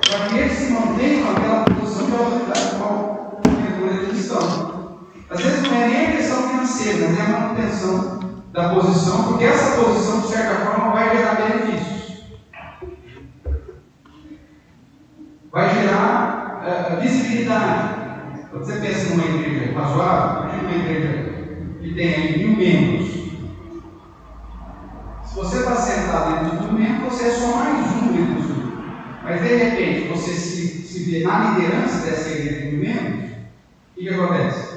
para que eles se mantenham naquela posição de autoridade qual eles estão. Às vezes não é nem a questão financeira, mas é a manutenção da posição, porque essa posição, de certa forma, vai gerar benefícios. Vai gerar visibilidade. Quando você pensa numa igreja razoável, imagina uma igreja que tem aí 1000 membros. Se você está sentado dentro dos 1000 membros, você é só mais um dentro dos 1000. Mas de repente você se vê na liderança dessa igreja de 1000 membros, o que acontece?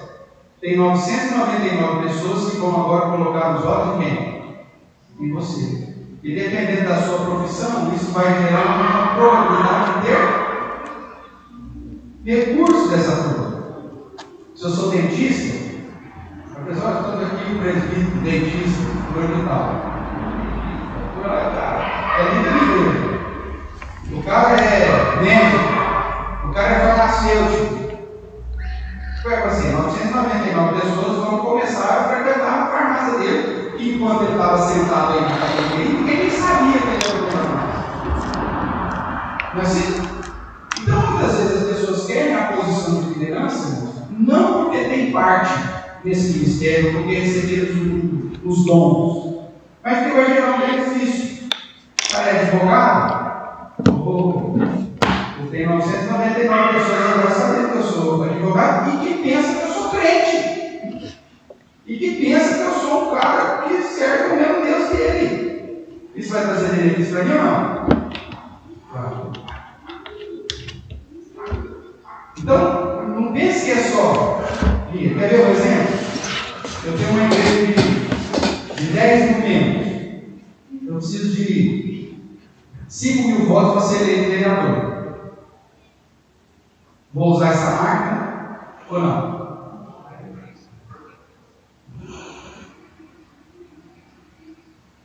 Tem 999 pessoas que vão agora colocar os olhos em quem? Em você. E dependendo da sua profissão, isso vai gerar uma probabilidade de ter recurso dessa turma. Se eu sou dentista, a pessoa estou aqui o presbítero, dentista, fulano e tal. É líder de igreja. O cara é médico, o cara é farmacêutico. Foi assim, 999 pessoas vão começar a frequentar a farmácia dele, e enquanto ele estava sentado aí na cadeira, ninguém nem sabia que ele era o farmácia. Não é assim? Então, muitas vezes as pessoas querem a posição de liderança, não porque tem parte nesse ministério, porque receberam os dons, mas porque vai gerar um benefício. O cara é advogado? Eu tenho 999 pessoas agora sabendo que eu sou advogado e que pensa que eu sou crente. E que pensa que eu sou um cara que serve o mesmo Deus dele. Isso vai trazer benefício para mim ou não? Claro. Então, não pense que é só. Quer ver um exemplo? Eu tenho uma igreja de 10 mil membros. Eu preciso de 5.000 votos para ser eleito vereador. Vou usar essa máquina ou não?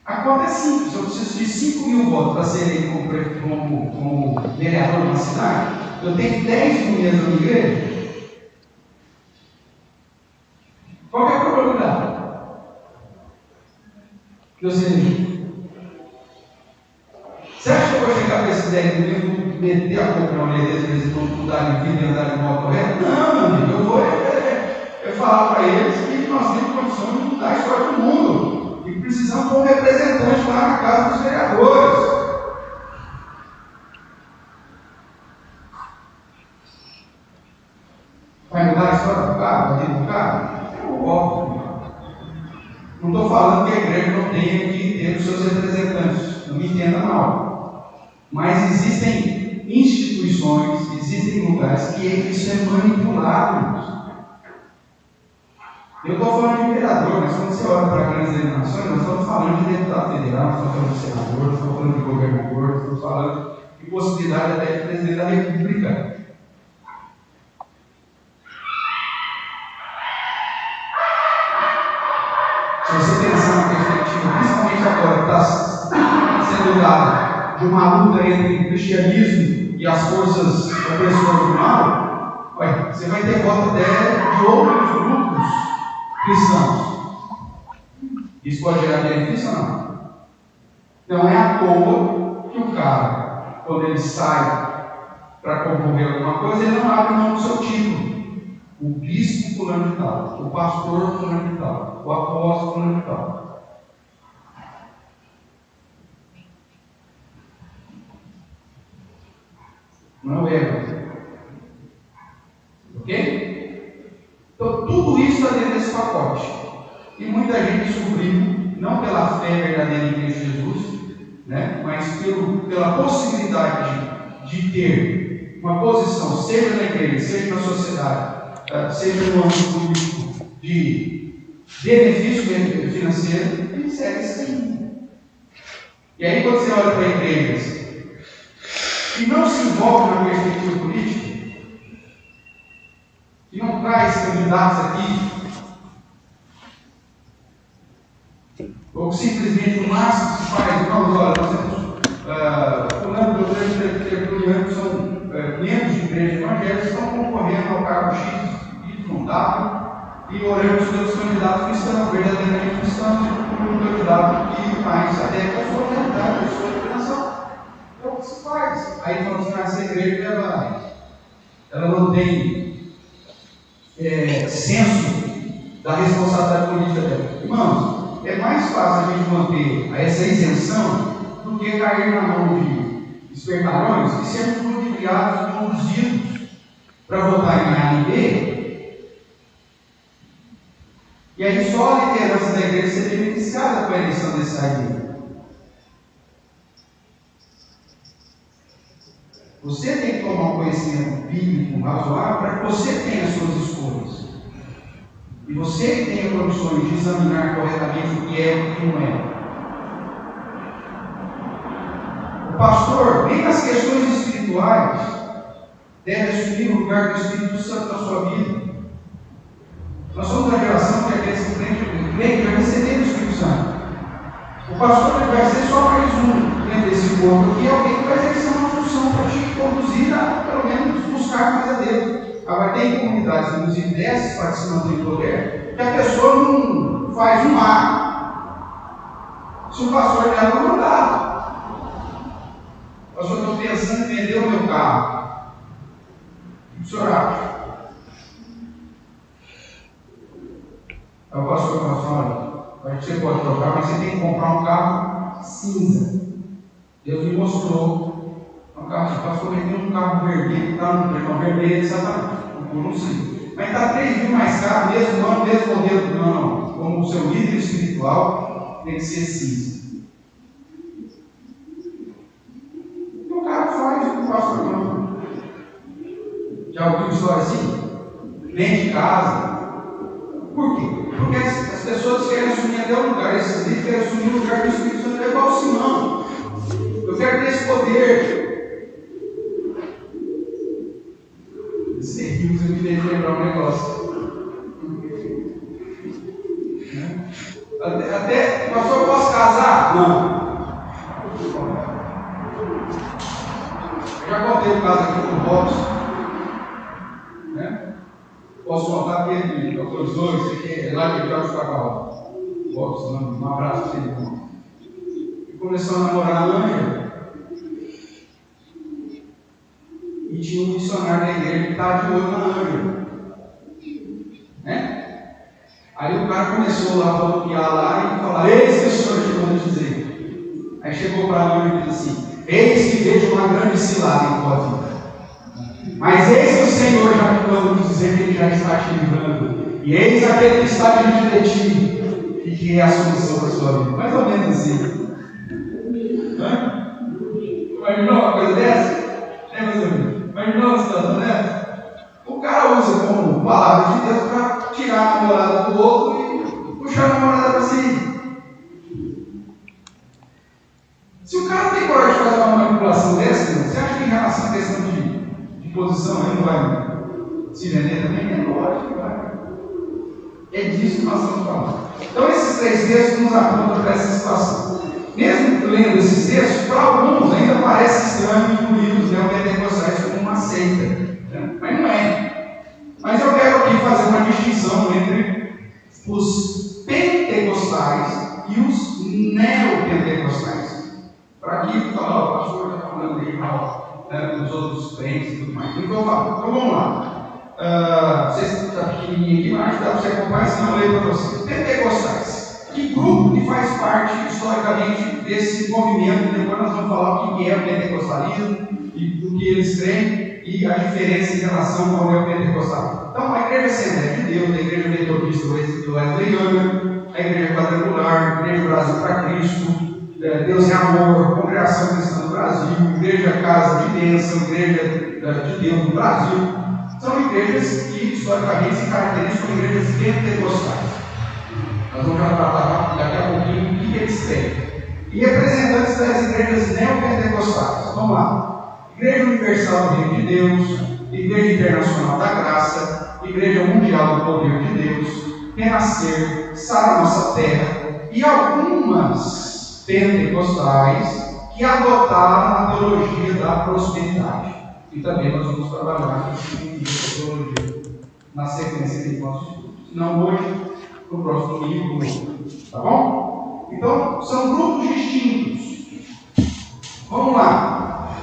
A conta é simples. Eu preciso de 5.000 votos para ser eleito como vereador de uma cidade. Eu tenho 10 mulheres na minha igreja. Qual é a probabilidade que eu seja? Você acha que eu vou chegar para esses 10 mil e meter a boca na mulher deles, eles vão mudar de vida e andar de modo correto? Não, meu amigo, eu vou falar para eles que nós temos condições de mudar a história do mundo e precisamos de um representante lá na casa dos vereadores. Vai mudar a história do carro? Vai ter do carro? É óbvio. Não estou falando que a igreja não tenha que ter os seus representantes, não me entenda mal. Mas existem instituições, existem lugares que isso é manipulado. Eu estou falando de vereador, mas quando você olha para grandes denominações, nós estamos falando de deputado federal, nós estamos falando de senador, nós estamos falando de governador, nós estamos falando de possibilidade até de presidente da República. Se você pensar na perspectiva, principalmente agora, que está sendo dada de uma luta entre o cristianismo e as forças opressoras do mal, você vai ter voto até de outros grupos cristãos. Isso pode gerar benefício ou não? Não é à toa que o cara, quando ele sai para concorrer a alguma coisa, ele não abre mão do seu título. O bispo fulano de tal, o pastor fulano de tal, o apóstolo fulano de tal. Não é. Ok? Então tudo isso está dentro desse pacote. E muita gente descobriu, não pela fé verdadeira em Cristo Jesus, né, mas pela possibilidade de ter uma posição, seja na igreja, seja na sociedade, seja no âmbito político, de benefício financeiro, ele segue esse caminho. E aí, quando você olha para igrejas que não se envolve na perspectiva política, que não traz candidatos aqui, ou simplesmente o máximo que se faz, vamos, olha, nós temos fulano, doutor, que são membros de igrejas evangélicas estão concorrendo ao cargo X, Y, W, e oramos pelos candidatos cristãos, verdadeiramente cristãos, por um candidato que mais adequa à sua realidade, à sua inclinação. É o que se faz. Aí falamos que essa igreja ela não tem senso da responsabilidade política dela. Irmãos, é mais fácil a gente manter essa isenção do que cair na mão de espertalhões e sermos ludibriados, conduzidos para votar em A e B. E aí só a liderança da igreja seria beneficiada com a eleição desse A e B. Você tem que tomar um conhecimento bíblico razoável para que você tenha as suas escolhas. E você tenha condições de examinar corretamente o que é e o que não é. O pastor, nem nas questões espirituais, deve assumir o lugar do Espírito Santo na sua vida. Nós somos uma geração que aqueles que creem vai receber o Espírito Santo. O pastor vai ser só mais um dentro desse corpo, que é alguém que vai exercer uma função para te conduzir a, pelo menos, buscar mais a Deus. Agora, tem comunidades, inclusive dessas, participando do poder, que a pessoa não faz um ato se o pastor dela não mandar. Pastor, estou pensando em vender o meu carro. O que o senhor acha? Aí o pastor fala assim: olha, você pode trocar, mas você tem que comprar um carro cinza. Deus me mostrou. Um carro, o pastor vendeu um carro vermelho, está no vermelho, exatamente. Eu não sei. Mas está 3 mil mais caro, mesmo ano, mesmo modelo. Não. Como o seu líder espiritual tem que ser cinza. E o cara faz o que o pastor não. Já ouviu história assim? Vende casa. Por quê? Porque as pessoas querem assumir até o lugar, esses líderes querem assumir o lugar do Espírito Santo, é igual o Simão. Eu quero ter esse poder. Esse rio, você me fez lembrar um negócio. Até, pastor, eu posso casar? Não. Eu já contei o caso aqui com o Robson. Posso contar que ele autorizou, isso aqui é lá de Jorge Cabral. Um abraço para ele, irmão. E começou a namorar a Ângela. E tinha um missionário da igreja que estava de olho na Ângela. Aí o cara começou lá a bloquear lá e falar: eis que o senhor te manda dizer. Aí chegou para a Ângela e disse assim: eis que vejo uma grande cilada em tua vida. Mas eis que o Senhor já me manda dizer que Ele já está te livrando. E eis aquele que está diante de ti e que é a solução para a sua vida. Mais ou menos assim. Imaginou uma coisa dessa? Meus amigos? Imaginou uma situação dessa? O cara usa como palavra de Deus para tirar a namorada do outro e puxar a namorada para si. Se o cara tem coragem de fazer uma manipulação dessa, você acha que em relação à questão de posição ele não vai se vender também? É lógico que vai. É disso que nós estamos falando. Então, esses 3 textos nos apontam para essa situação. Mesmo lendo esses textos, para alguns ainda parece estranho incluir os neopentecostais como uma seita. Mas não é. Mas eu quero aqui fazer uma distinção entre os pentecostais e os neopentecostais. Para aqui, falar, o pastor está falando aí mal. Dos outros crentes e tudo mais. Então vamos lá. Vocês estão pequenininho aqui, mas dá para você acompanhar, senão eu leio para vocês. Pentecostais. Que grupo que faz parte historicamente desse movimento? Depois nós vamos falar o que é o pentecostalismo e do que eles creem e a diferença em relação ao neopentecostalismo. Então, a Igreja Assembleia de Deus, a Igreja Metodista Wesleyana, a Igreja Quadrangular, a Igreja Brasil para Cristo, Deus é Amor, Congregação Cristã do Brasil, Igreja Casa de Bênção, Igreja de Deus do Brasil, são igrejas que historicamente se caracterizam como igrejas pentecostais. Nós vamos já tratar daqui a pouquinho o que eles têm. E representantes das igrejas neopentecostais. Vamos lá. Igreja Universal do Reino de Deus, Igreja Internacional da Graça, Igreja Mundial do Poder de Deus, Renascer, Sara Nossa Terra e algumas pentecostais que adotaram a teologia da prosperidade. E também nós vamos trabalhar com teologia na sequência de nossos estudos. Não hoje, no próximo domingo, tá bom? Então, são grupos distintos. Vamos lá.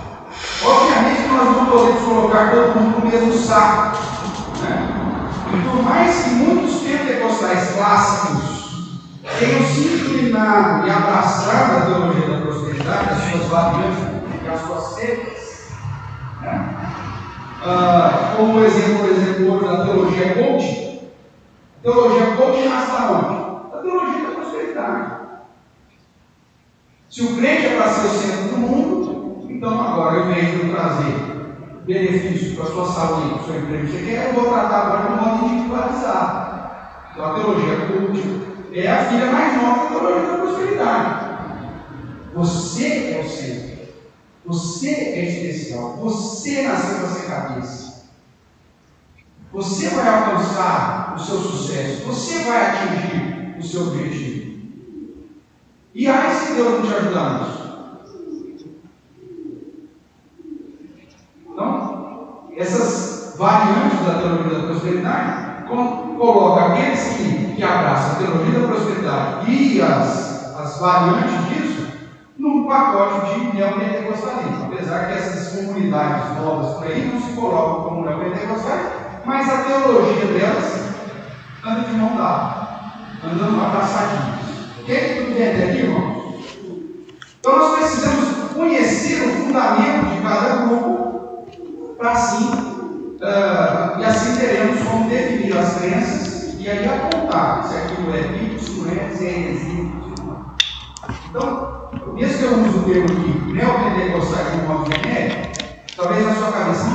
Obviamente que nós não podemos colocar todo mundo no mesmo saco, né? E por mais que muitos pentecostais clássicos tenham se inclinado e abraçado a teologia da prosperidade, as suas variantes e as suas secas, né? Como exemplo, por exemplo, hoje da teologia coaching. A teologia coaching nasce da onde? Da teologia da prosperidade. Se o crente é para ser o centro do mundo, então agora, em vez de eu trazer benefícios para a sua saúde, para o seu emprego que você quer, eu vou tratar agora de um modo individualizado. Então a teologia coaching é a filha mais nova da teologia da prosperidade. Você é o centro. Você é especial. Você nasceu para ser cabeça. Você vai alcançar o seu sucesso. Você vai atingir o seu objetivo. E aí, se Deus não te ajudar nisso? Então, essas variantes da teologia da prosperidade colocam aqueles que abraçam a teologia da prosperidade e as variantes disso num pacote de neopentecostalismo. Apesar que essas comunidades novas por aí não se colocam como neopentecostais, mas a teologia delas anda de mão dada, andando abraçadinhos. O que é que tudo bem aqui, irmãos? Então nós precisamos conhecer o fundamento de cada grupo para assim, e assim teremos como definir as crenças e aí apontar se aquilo é bíblico, se não é, se é heresia. Então, mesmo que eu use o termo aqui, neopentecostal de um modo genérico, talvez na sua cabeça,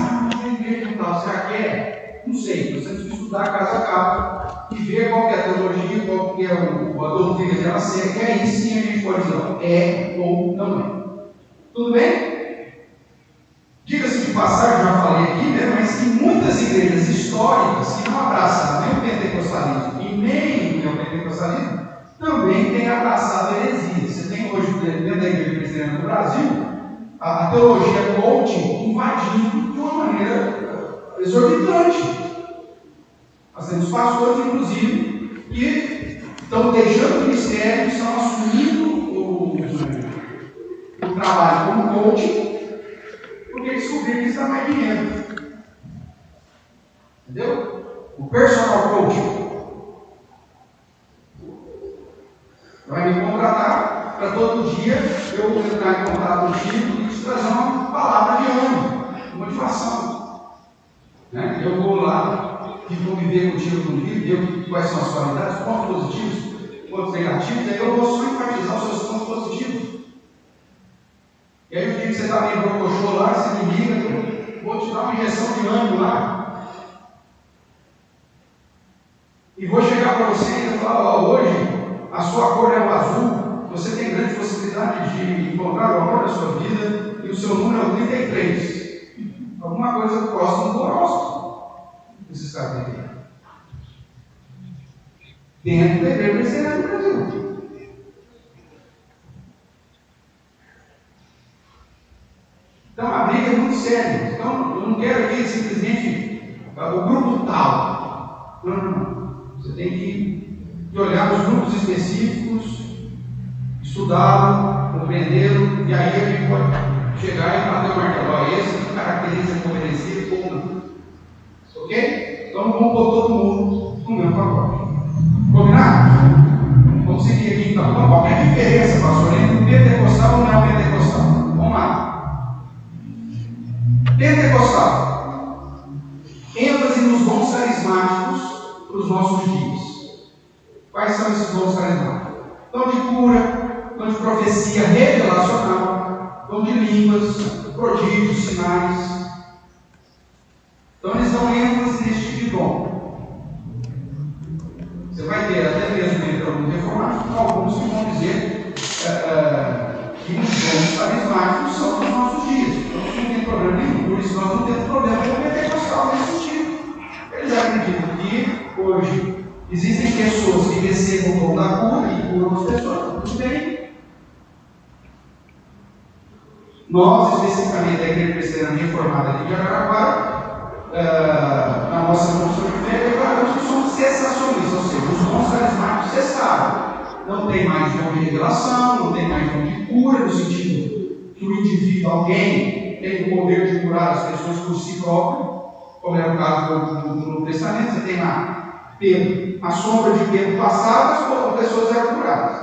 a igreja não tal, será que é? Não sei, você tem que estudar caso a caso e ver qual que é a teologia, qual que é a doutrina dela, se é que é isso, sim a gente pode dizer, é ou não é. Tudo bem? Diga-se de passagem, já falei aqui, né, mas que muitas igrejas históricas que não abraçaram nem o pentecostalismo e nem o neopentecostalismo também têm abraçado a heresia. Você tem hoje, dentro da igreja presbiteriana no Brasil, a teologia coaching invadindo de uma maneira exorbitante. Nós temos pastores, inclusive, que estão deixando o ministério, estão assumindo o trabalho como coaching, porque descobriram que isso dá mais dinheiro. Entendeu? O personal coaching vai me contratar para todo dia eu entrar em contato contigo e te trazer uma palavra de ânimo, motivação. Né? Eu vou lá e vou viver contigo no dia, ver quais são as qualidades, pontos positivos, pontos negativos, e aí eu vou só enfatizar os seus pontos positivos. E aí o dia que você está meio brocochô lá, você me liga, eu vou te dar uma injeção de ânimo lá. E vou chegar para você e falar, hoje a sua cor é o azul, você tem grande possibilidade de encontrar o amor da sua vida e o seu número é o 33. Alguma coisa próxima do horóscopo. Esses caras aqui. Dentro da igreja presbiteriana do Brasil. Então a briga é muito séria. Então eu não quero aqui simplesmente o grupo tal. Não. Você tem que olhar os grupos específicos, estudá-lo, compreendê-lo, e aí a gente pode chegar e bater o martelo. Esse que caracteriza como heresia ou não. Ok? Então vamos pôr todo mundo no mesmo pacote. Combinado? Vamos seguir aqui então. Então qual é a diferença, pastor, entre o pentecostal e o neopentecostal? Vamos lá. Pentecostal. ênfase nos dons carismáticos para os nossos dias. Quais são esses dons carismáticos? Dom de cura, dom de profecia revelacional, dom de línguas, prodígios, sinais. Então eles dão ênfase nesse tipo de dom. Você vai ter até mesmo entre alguns reformados, alguns que vão dizer que os dons carismáticos são dos nossos dias. Então não tem problema nenhum, por isso nós não temos problema com o pentecostal nesse sentido. Eles acreditam que hoje existem pessoas que recebem o dom da cura e curam as pessoas. Tudo bem. Nós, especificamente da Igreja Presbiteriana Reformada aqui de Araraquara, na nossa confissão de fé, declaramos que somos cessacionistas, ou seja, os dons carismáticos cessaram. Não tem mais dom de revelação, não tem mais dom de cura, no sentido que o indivíduo, alguém, tem o poder de curar as pessoas por si próprio, como é o caso do Novo Testamento. Você tem lá Pedro, a sombra de Pedro passava, as pessoas eram curadas.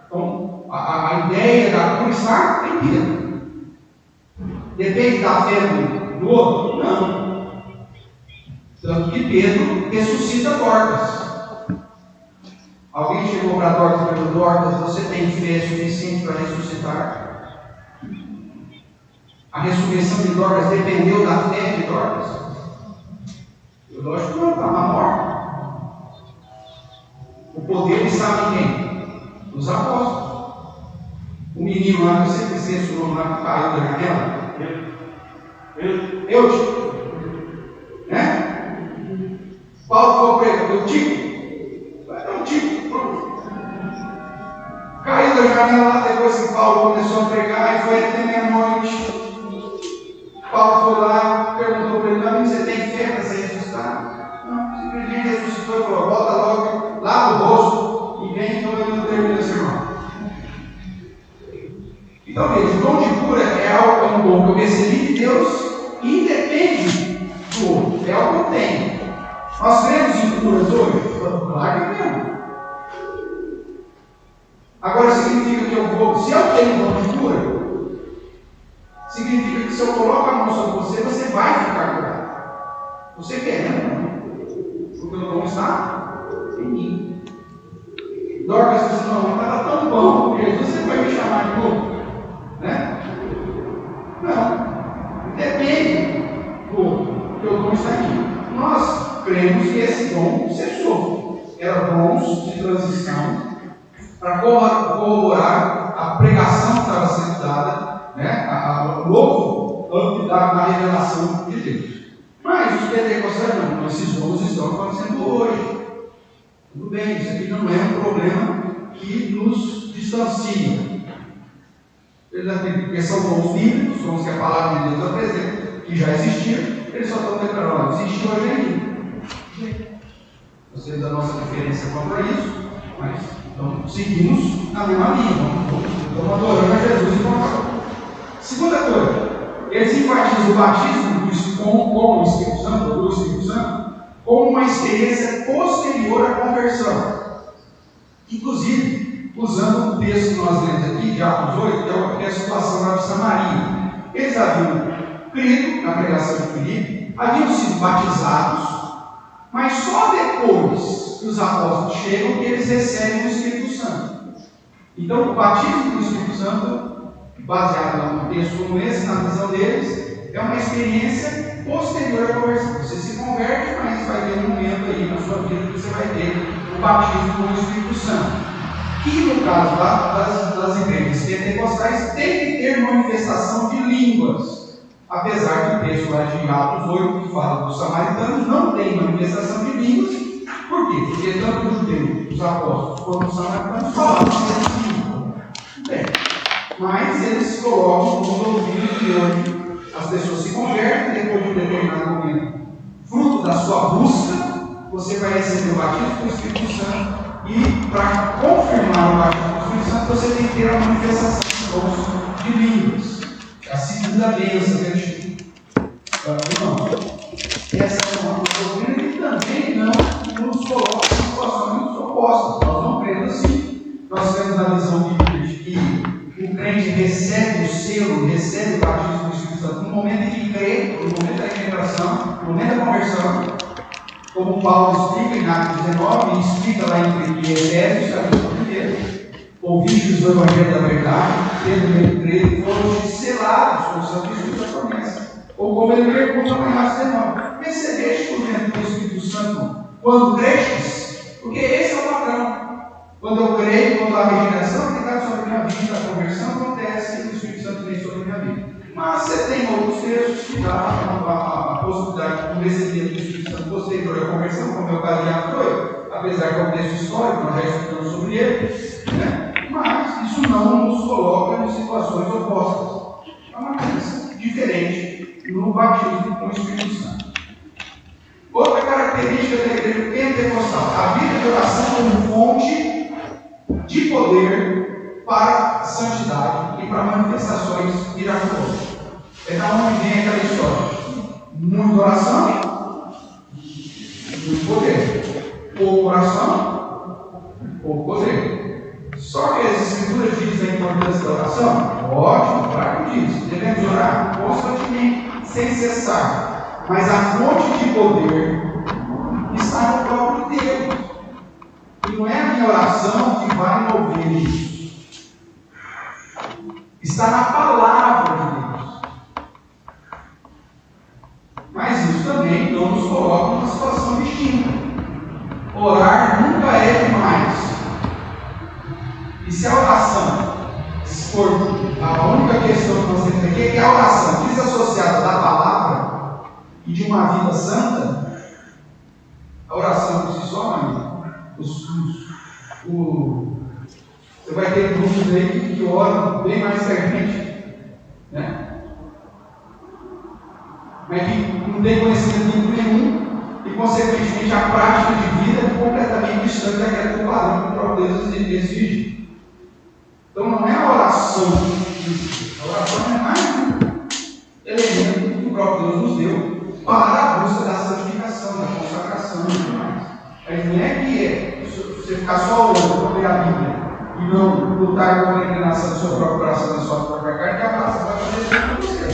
Então, a ideia da cura está em Pedro. Depende da fé do outro? Não. Tanto que Pedro ressuscita Dorcas. Alguém chegou para Dorcas e perguntou: Dorcas, você tem fé suficiente para ressuscitar? A ressurreição de Dorcas dependeu da fé de Dorcas? Eu lógico que não, estava morto. O poder estava em quem? Nos apóstolos. O menino lá, que eu sempre esqueço o nome lá, que caiu da janela. Eutico. Né? Paulo foi preso. Eutico. Caiu da janela lá depois que Paulo começou a pregar e foi até meia-noite. Paulo foi lá, perguntou para ele: amigo, você tem fé para ser ressuscitado? Não, simplesmente ressuscitou e falou: volta logo, lava o rosto e vem, então ele não termina esse irmão. Então, veja, o dom de cura é um dom que eu recebi de Deus e independe do outro, é algo que eu tenho. Nós cremos em curas hoje? Claro que cremos. Agora, significa que eu vou, se eu tenho dom de cura, significa que se eu coloco a mão sobre você, você vai ficar curado. Você quer, né? Porque o dom está em mim. Dorcas disse: não, estava tão bom, Jesus, você vai me chamar de novo? Né? Não. Depende do outro, porque o dom está aqui. Nós cremos que esse dom cessou. Eram dons de transição para corroborar a pregação que estava sendo dada, né? O novo âmbito da revelação de Deus. Mas os pentecostais não, esses dons estão acontecendo hoje. Tudo bem, isso aqui não é um problema que nos distancia. Porque são dons bíblicos, dons que a palavra de Deus apresenta, que já existiam, eles só estão declarando: existe hoje ainda. Vocês da nossa referência quanto a isso, mas então seguimos na mesma linha, estamos adorando a Jesus e vamos. Segunda coisa, eles enfatizam o batismo com o Espírito Santo, ou do Espírito Santo, como uma experiência posterior à conversão. Inclusive, usando o texto que nós lemos aqui, de Atos 8, que é a situação lá de Samaria. Eles haviam crido na pregação de Filipe, haviam sido batizados, mas só depois que os apóstolos chegam que eles recebem o Espírito Santo. Então, o batismo do Espírito Santo, baseado no texto como esse, na visão deles, é uma experiência posterior à conversão. Você se converte, mas vai ter um momento aí na sua vida que você vai ter o batismo com o Espírito Santo. Que no caso das igrejas pentecostais tem que ter manifestação de línguas. Apesar que o texto lá de Atos 8, que fala dos samaritanos, não tem manifestação de línguas. Por quê? Porque tanto os judeus, os apóstolos, quanto os samaritanos falavam a língua. Bem, mas eles colocam como doutrina que hoje as pessoas se convertem depois de um determinado momento. Fruto da sua busca, você vai receber o batismo com o Espírito Santo. E para confirmar o batismo com o Espírito Santo, você tem que ter a manifestação de dons de línguas. A segunda bênção que a gente essa é uma doutrina que também não nos coloca em situações opostas. Nós não cremos assim. Nós temos a visão bíblica de que o crente recebe o selo, recebe o batismo do Espírito Santo no momento em que crê, no momento da regeneração, no momento da conversão. Como Paulo explica em Atos 19, e explica lá em Efésios, capítulo 1, ouvistes o Evangelho da verdade, tendo nele crido, foram selados com o Santo Espírito da promessa. Ou como ele pergunta lá em Atos 19, recebeste por dentro do Espírito Santo quando crestes? Porque esse é o padrão. Quando eu creio, quando a regeneração que está sobre a minha vida, a conversão acontece e o Espírito Santo vem sobre a minha vida. Mas você tem outros textos que dão a possibilidade de um recebimento do Espírito Santo posterior à conversão, como é o caso de Atos 8, apesar que é um texto histórico, nós já estudamos sobre ele, né? Mas isso não nos coloca em situações opostas. É uma no batismo com o Espírito Santo. Outra característica da igreja pentecostal: a vida de oração como fonte de poder para a santidade e para manifestações miraculosas. É da onde vem aquela história: muita oração, muito poder. Pouca oração, pouco poder. Só que as Escrituras dizem a importância da oração? Ótimo, claro que diz. Devemos orar constantemente, sem cessar. Mas a fonte de poder está no próprio Deus. E não é a minha oração que vai mover isso. Está na palavra de Deus. Mas isso também não nos coloca numa situação distinta. Orar nunca é demais. E se a oração for a única questão que nós temos aqui, é que a oração desassociada da palavra e de uma vida santa, a oração por si só, você vai ter grupos aí que oram bem mais fervente, né? Mas que não tem conhecimento nenhum e, consequentemente, a prática de vida é completamente distante daquela que o padrão que o próprio Deus exige. Então, não é a oração a oração é mais um elemento que o próprio Deus nos deu para a busca da santificação, da consagração e tudo mais. Mas não é que você ficar só orando para ler a Bíblia e não lutar contra a inclinação do seu próprio coração, da sua própria carne, que a graça vai fazer isso com você.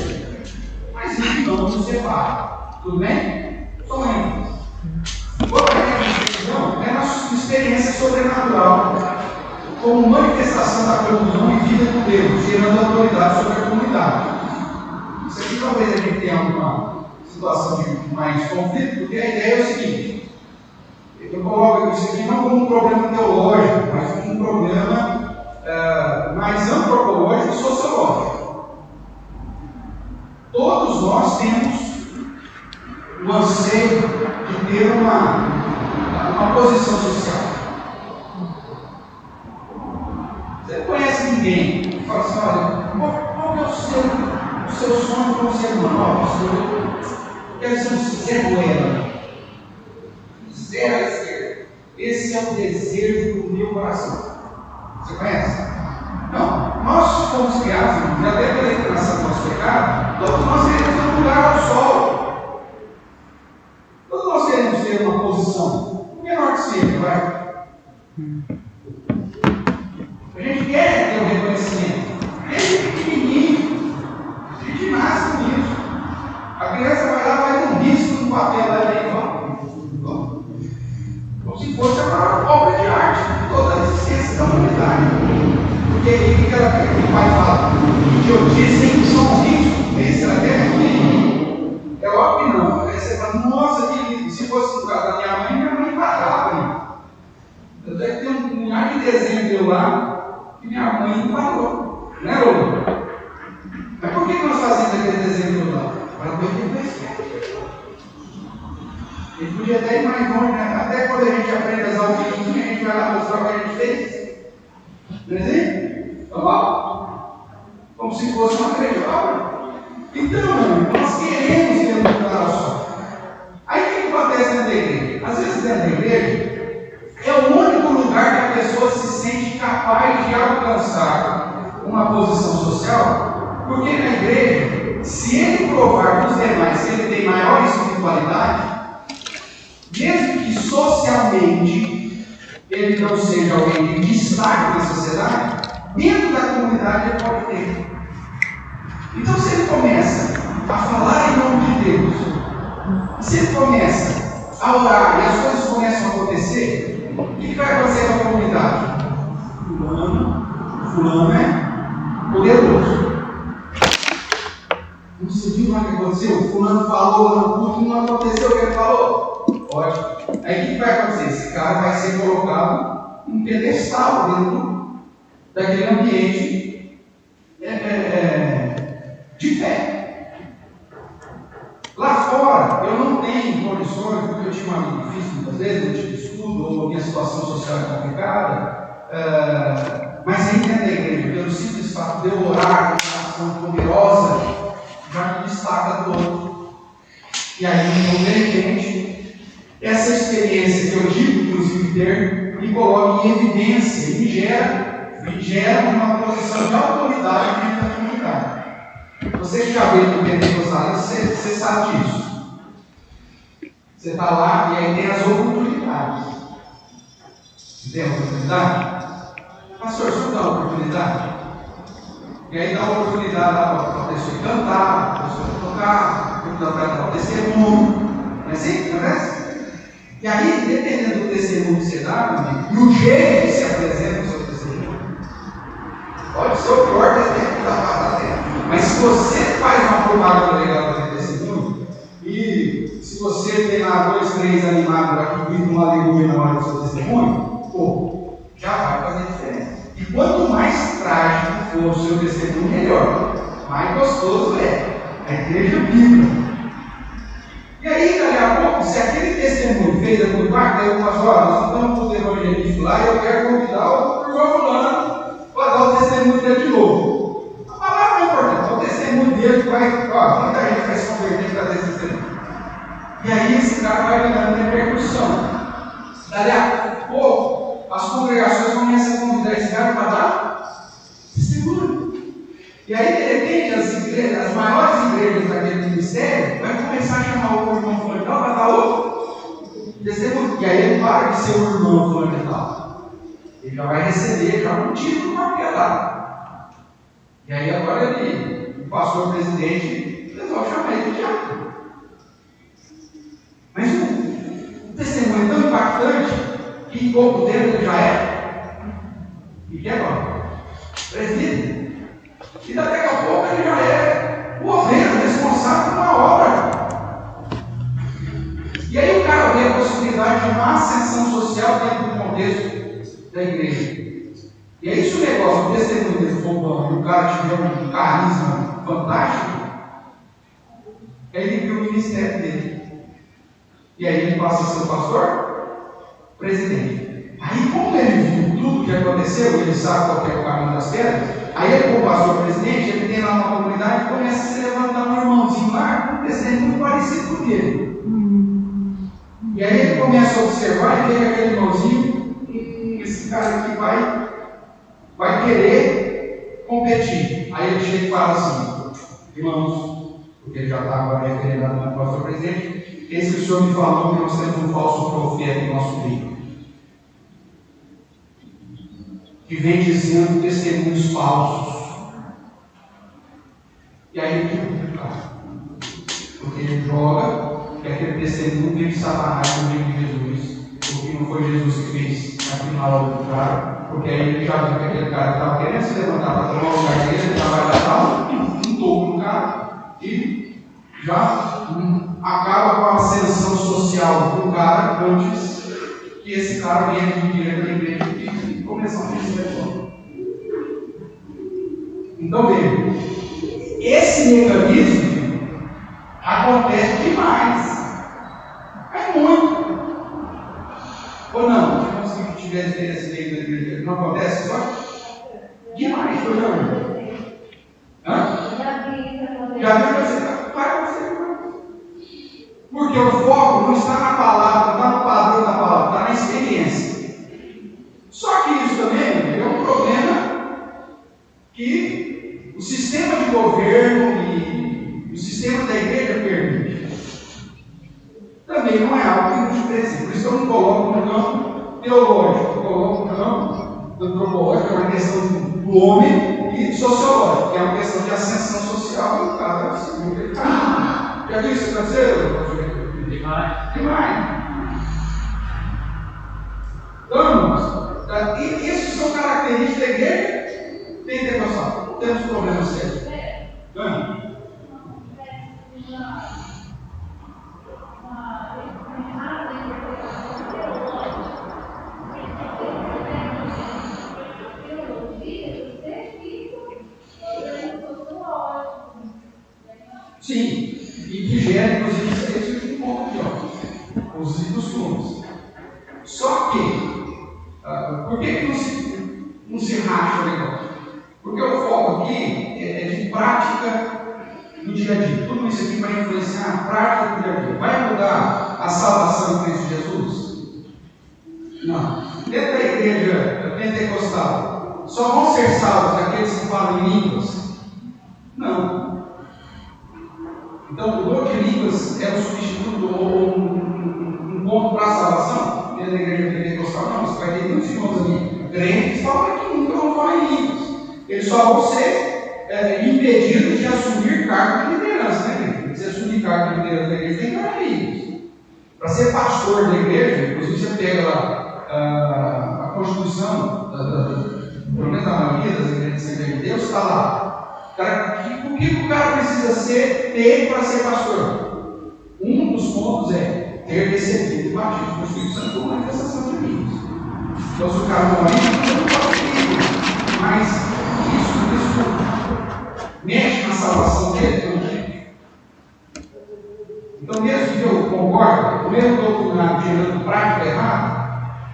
Mas isso não nos separa. Tudo bem? Só lembra. Outra questão é a nossa experiência sobrenatural como manifestação da comunhão e vida com Deus, gerando autoridade sobre a comunidade. Isso aqui talvez a gente tenha uma situação de mais conflito, porque a ideia é o seguinte: eu coloco isso aqui não como um problema teológico, mas como um problema mais antropológico e sociológico. Todos nós temos o anseio de ter uma posição social. Você não conhece ninguém que fala assim: olha, qual é o seu sonho como ser humano? Eu quero ser um Zé Ruela. Zero à esquerda. Esse é o desejo do meu coração. Você conhece? Não. Nós fomos criados, até pela inclinação do nosso pecado, todos nós queremos ter um lugar ao sol. Todos nós queremos ter uma posição, menor que seja, vai. A gente quer ter um reconhecimento. Desde pequenininho, a gente nasce com isso. A criança vai lá, faz um risco no papel lá e como se fosse uma obra de arte, toda a existência da humanidade. Porque aí o que o pai fala? Idiotice sem só um risco, esse até ruim. É óbvio que não. Aí você fala: nossa, que se fosse no caso da minha mãe parava. Eu deve ter um milhar de desenho lá que minha mãe parou. Né, Rô? Mas por que nós fazemos aquele desenho lá? Para ver o que vai. Ele podia até ir mais longe, né? Até quando a gente aprende as aulinhas, a gente vai lá mostrar o que a gente fez. Não é assim? Como se fosse uma grande obra. Então, nós queremos ter um lugar ao sol. Aí o que acontece dentro da igreja? Às vezes dentro da igreja é o único lugar que a pessoa se sente capaz de alcançar uma posição social, porque na igreja, se ele provar para os demais que ele tem maior espiritualidade, mesmo que socialmente ele não seja alguém de destaque na sociedade, dentro da comunidade ele pode ter. Então, se ele começa a falar em nome de Deus, se ele começa a orar e as coisas começam a acontecer, o que vai acontecer com a comunidade? Fulano é poderoso. Você viu lá o que aconteceu? Fulano falou lá no culto, não aconteceu o que ele falou. Ótimo. Aí o que vai acontecer? Esse cara vai ser colocado em um pedestal dentro daquele ambiente de fé. Lá fora, eu não tenho condições, porque eu tinha uma vida difícil muitas vezes, eu tive estudo, ou a minha situação social é complicada, mas aí dentro da igreja, pelo simples fato de eu orar, uma ação poderosa, já me destaca do outro. E aí, então, de repente, essa experiência que eu digo, inclusive, ter, me coloca em evidência e me gera uma posição de autoridade dentro da comunidade. Você que já veio do Pentecostal, você sabe disso. Você está lá e aí tem as oportunidades. Tem a oportunidade? Pastor, o senhor dá a oportunidade? E aí dá a oportunidade lá para a pessoa cantar, para a pessoa tocar, para dar o testemunho. Não é assim que acontece? E aí, dependendo do testemunho que você dá, e o jeito que se apresenta o seu testemunho, pode ser o pior testemunho que dá para fazer. Mas se você faz uma propaganda legal para o testemunho, e se você tem lá 2, 3 animados lá que gritam uma aleluia na hora do seu testemunho, pô, já vai fazer diferença. E quanto mais trágico for o seu testemunho, melhor. Mais gostoso é. A igreja vibra. E aí, daqui a pouco, se aquele testemunho fez a coisa, daí eu faço, nós estamos com o evangelista lá e eu quero convidar o irmão fulano para dar o testemunho dele de novo. A palavra é importante, o testemunho dele vai, muita gente vai se converter para ter testemunho. E aí esse cara vai ganhando repercussão. Daí a pouco, as congregações começam a convidar esse cara para dar testemunho. E aí, de repente, as maiores igrejas daquele ministério vão começar a chamar o irmão fundamental para dar outro testemunho. E aí ele para de ser o irmão fundamental. Ele já vai receber já um título martelado. E aí agora o pastor presidente resolve chamar ele de diácono. Mas o testemunho é tão impactante que em pouco tempo ele já é. E que agora? Presbítero. E daqui a pouco ele já é o obreiro responsável por uma obra. E aí o cara vê a possibilidade de uma ascensão social dentro do contexto da igreja. E aí se o negócio, o testemunho dele for bom e o cara tiver um carisma fantástico, ele viu o ministério dele. E aí ele passa a ser o pastor, presidente. Aí como ele viu tudo que aconteceu, ele sabe qual é o caminho das pedras. Aí ele, como pastor presidente, ele tem lá uma comunidade e começa a se levantar um irmãozinho lá com um testemunho parecido com ele. E aí ele começa a observar e vê aquele irmãozinho, esse cara aqui vai querer competir. Aí ele chega e fala assim, irmãos, porque ele já estava referendado como pastor presidente, esse que o senhor me falou que nós temos um falso profeta em nosso meio. Que vem dizendo testemunhos falsos. E aí ele fica complicado. Porque ele joga que aquele testemunho veio de Satanás no meio de Jesus. Porque não foi Jesus que fez aquilo na hora do cara. Porque aí ele já viu que aquele cara estava querendo se levantar para tomar o lugar dele, ele já vai dar um toco no cara e já acaba com a ascensão social do cara antes que esse cara venha adquirir aquela igreja e começar a receber. Então veja, esse mecanismo acontece demais. É muito. Ou não? Se você tiver experiência dentro da igreja, não acontece só? Demais, foi já viu? Já viu você? Para você. Porque o foco não está na palavra, não está no padrão da palavra, está na experiência. Só que isso também é um problema que o sistema de governo e o sistema da igreja permite. Também não é algo que nos precisa. Por isso eu não coloco no campo teológico, eu coloco no campo antropológico, que é uma questão do homem, e sociológico, que é uma questão de ascensão social. No caso, é o seguinte: já viu isso acontecer? Demais. Então, isso são características da igreja pentecostal. Não temos problema sério. Sim, e que gera, inclusive, esse tipo de ponto aqui, os costumes. Só que, por que não se racha o negócio? Porque o foco aqui é de prática do dia dia a dia. Tudo isso aqui vai influenciar a prática do dia a dia. Vai mudar a salvação em Cristo Jesus? Não. Dentro da igreja pentecostal, só vão ser salvos aqueles que falam em línguas? Não. Então, o dom de línguas é o substituto ou um ponto para a salvação? Dentro da igreja pentecostal, não. Você vai ter muitos irmãos ali, crentes, que falam que nunca vão falar em línguas. Eles só vão ser impedidos de assumir cargo de liderança, né, gente? Se assumir cargo de liderança da igreja, tem que falar em línguas. Para ser pastor da igreja, inclusive você pega lá a Constituição, pelo menos a maioria das igrejas de Deus, está lá. O que o cara precisa ter para ser pastor? Um dos pontos é ter recebido o batismo do Espírito Santo com manifestação de línguas. Então, se o cara não ainda, não pode ter. Mas isso mexe na salvação dele. Então, mesmo que eu concorde, o mesmo doutrinário tirando prática errada,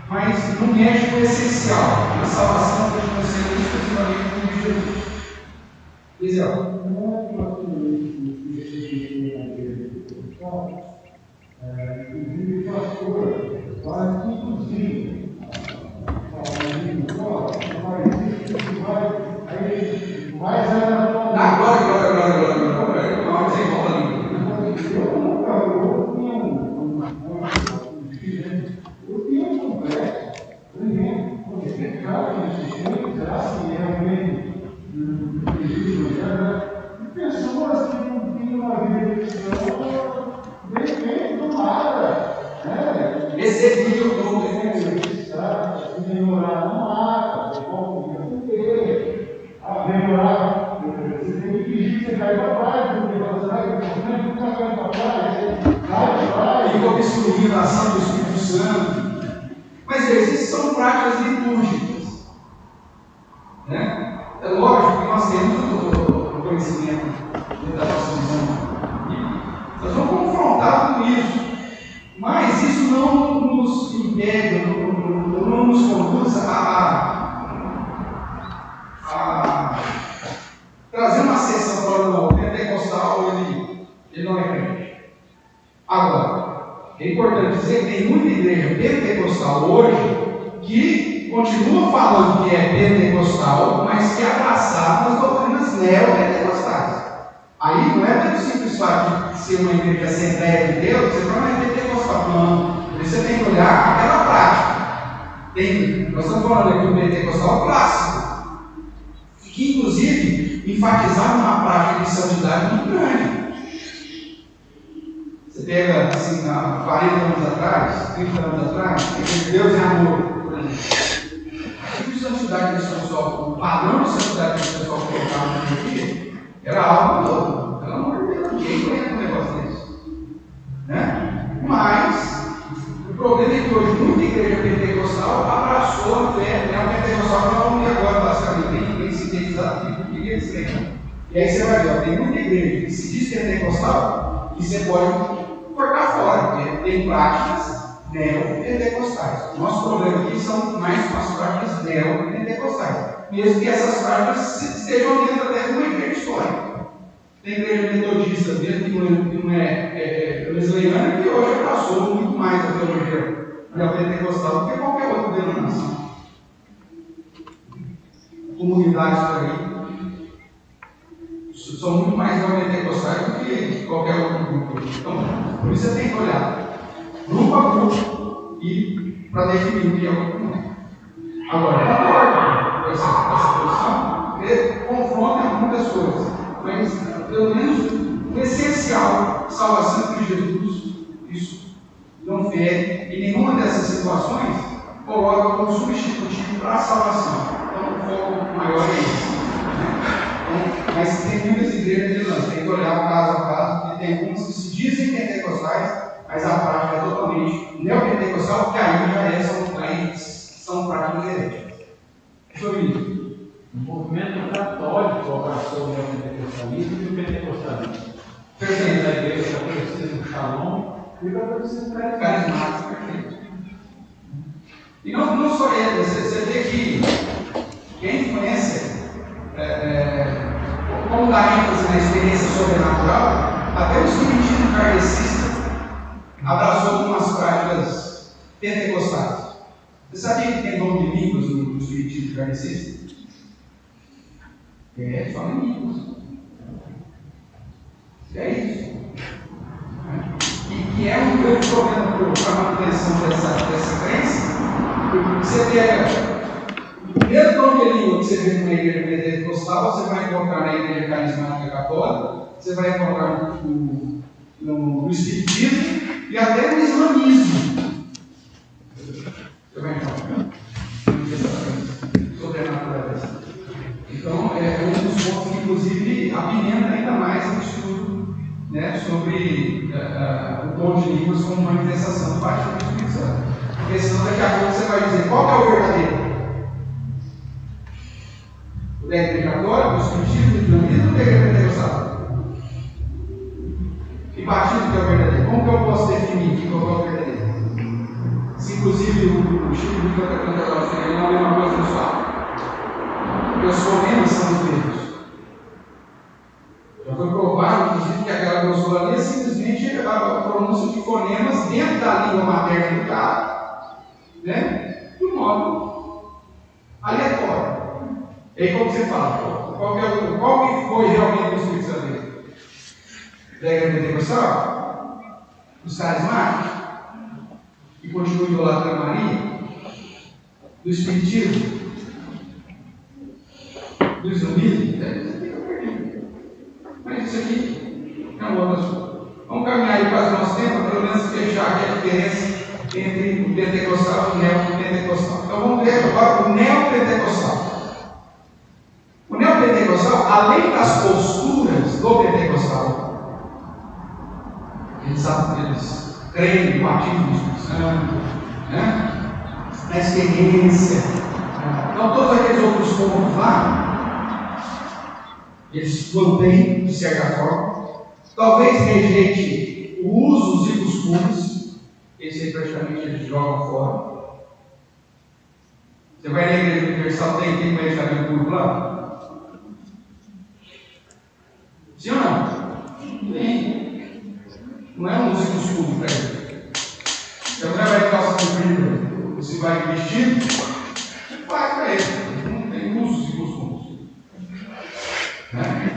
mas não mexe com o essencial. A salvação continua sendo exclusivamente com Jesus. Israel. Inclusive, pastor, faz inclusive. Pessoas que não tinham uma vida cristã, nem do nada, né? Recebi o dom de melhorar não mata, de bom viver, a melhorar, você tem que fingir que você cai para trás, porque você nunca cai para trás, cai para trás. Ficou obstruindo a ação do Espírito Santo. Mas esses são práticas litúrgicas. Né? É lógico que nós temos o conhecimento da nossa visão bíblica. Nós vamos confrontar com isso. Mas isso não nos impede, não nos conduz a trazer uma sessão para o pentecostal, ele não é crente. Agora, é importante dizer que tem muita igreja pentecostal hoje que continua falando que é pentecostal, mas que é abraçado nas doutrinas neopentecostais. Aí não é muito simples fato de ser uma igreja Assembleia de Deus, você não é pentecostal, não. Você tem que olhar aquela prática. Nós estamos falando aqui do pentecostal clássico, que inclusive enfatizava uma prática de santidade muito grande. Você pega assim, há 40 anos atrás, 30 anos atrás, Deus é amor, por exemplo. A tipo de santidade que esse pessoal, o padrão de santidade que esse pessoal colocava na dia era algo novo. Pelo amor de Deus, ninguém conhece um negócio desse. Né? Mas o problema é que hoje muita igreja pentecostal abraçou a fé, né? O pentecostal que nós vamos ver agora, basicamente, bem sintetizado aqui, porque eles têm. E aí você vai ver, tem muita igreja que se diz pentecostal, que você pode cortar fora, porque tem práticas neopentecostais. O nosso problema aqui são mais com as práticas neopentecostais, mesmo que essas práticas estejam dentro até de uma igreja histórica. Tem igreja metodista mesmo, que não é wesleyana, que hoje abraçou muito mais a teologia neopentecostal do que qualquer outra denominação. Comunidades por aí são muito mais neopentecostais do que qualquer outro grupo. Então, por isso você tem que olhar grupo a grupo e para definir o que é o grupo. Agora, concordo com essa posição, porque confronta muitas coisas, mas pelo menos o essencial, salvação de Jesus, isso não fere, e nenhuma dessas situações coloca como substitutivo para a salvação. Então, o foco maior é esse. Mas tem muitas igrejas que nós tem que olhar caso a caso, e tem algumas que se dizem pentecostais, mas a prática é totalmente neopentecostal, que aí já são práticas heréticas. Sobre isso. O movimento católico abraçou o neopentecostalismo e o pentecostalismo. Perfeito. A igreja está conhecendo o Shalom e o catolicismo carismático. Perfeito. E não só ele, você vê que quem conhece, como dá ênfase na experiência sobrenatural, até o espiritismo kardecista abraçou algumas práticas pentecostais. Você sabia que tem dom de línguas no espiritismo kardecista? Só em línguas. É isso. E é um grande problema para a manutenção dessa crença, porque você pega o primeiro dom de língua que você vê numa igreja pentecostal, você vai encontrar na igreja carismática católica, você vai encontrar no espiritismo e até no islamismo. Você vai encontrar sobrenaturais. Então, é um dos pontos que, inclusive, apimenta ainda mais o estudo, né, sobre o dom de línguas como manifestação do Pai do Espírito Santo. Porque senão, daqui a pouco você vai dizer qual que é o verdadeiro. O da igreja católica, o espiritismo, o islamismo ou o da igreja pentecostal? Que batismo que é o verdadeiro? Como que eu posso definir qual é o verdadeiro? Se, inclusive, o Chico de Canta não é a mesma coisa que fala. Porque os fonemas são os mesmos. Já foi provado, inclusive, que aquela glossolalia é simplesmente a pronúncia de fonemas dentro da língua materna do cara, né? De um modo aleatório. E aí, como você fala? Qual que foi realmente o Espírito Santo? Da igreja pentecostal? Dos carismáticos? Que continua idolatrando Maria? Do Espiritismo? Do islamismo? Mas isso aqui é um outro assunto. Vamos caminhar aí para o nosso tempo, pelo menos fechar aqui a diferença entre o pentecostal e o neopentecostal. Então vamos ver agora o neopentecostal. O neopentecostal, além das posturas do pentecostal, eles creem no batismo do Espírito Santo, né? Na experiência. Então todos aqueles outros pontos lá, eles mantêm, de certa forma, talvez rejeite usos e costumes, esse aí praticamente eles jogam fora. Você vai na igreja universal, tem para deixar bem público lá? Sim ou não? Tem. Não é um uso e costume para ele. Se a mulher vai de calça comprida, você vai de vestido, vai para ele. Não tem usos e costumes. Né?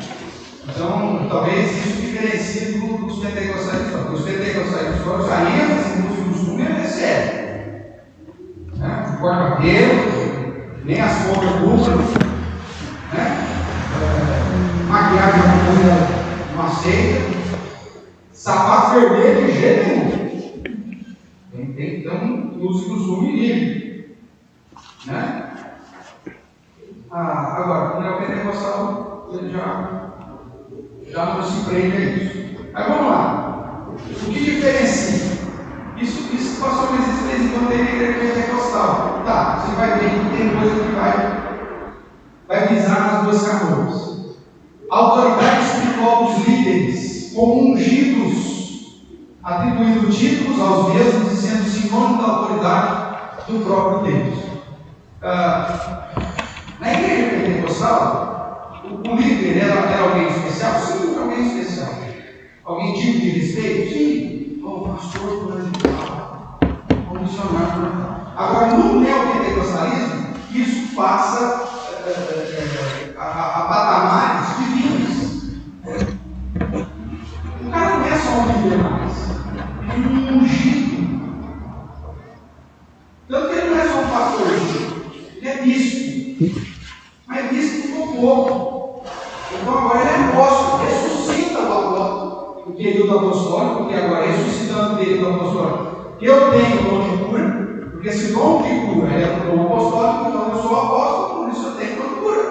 Então, talvez isso diferencie dos pentecostais. Porque os pentecostais históricos, a ênfase no uso e costume é sério. Né? O corta-cabelo, nem as poucas duplas, né? Maquiagem uma seita, sapato vermelho de jeito nenhum. Tem que ter um uso e costume livre. Né? Agora, o neopentecostal ele já não se prende a isso. Mas vamos lá. O que diferencia? Isso passou por esses 3 enquanto tem na igreja pentecostal. Tá, você vai ver que tem coisa que vai visar nas duas canoas. A autoridade espiritual dos líderes, como ungidos, atribuindo títulos aos mesmos e sendo sinônimo da autoridade do próprio Deus. Na igreja pentecostal, o líder era alguém especial? Sim, alguém especial. Alguém digno de respeito? Sim. O pastor, o missionário. Agora, no neopentecostalismo, isso passa a patamares divinos. O cara não é só um líder mais, é um ungido. Tanto que ele não é só um pastor, ele é bispo. Mas bispo ficou pouco. Então agora ele é apóstolo, ressuscita o período apostólico, porque agora ressuscitando o período apostólico, eu tenho dom de cura, porque esse dom de cura é um dom apostólico, então eu sou apóstolo, por isso eu tenho dom de cura.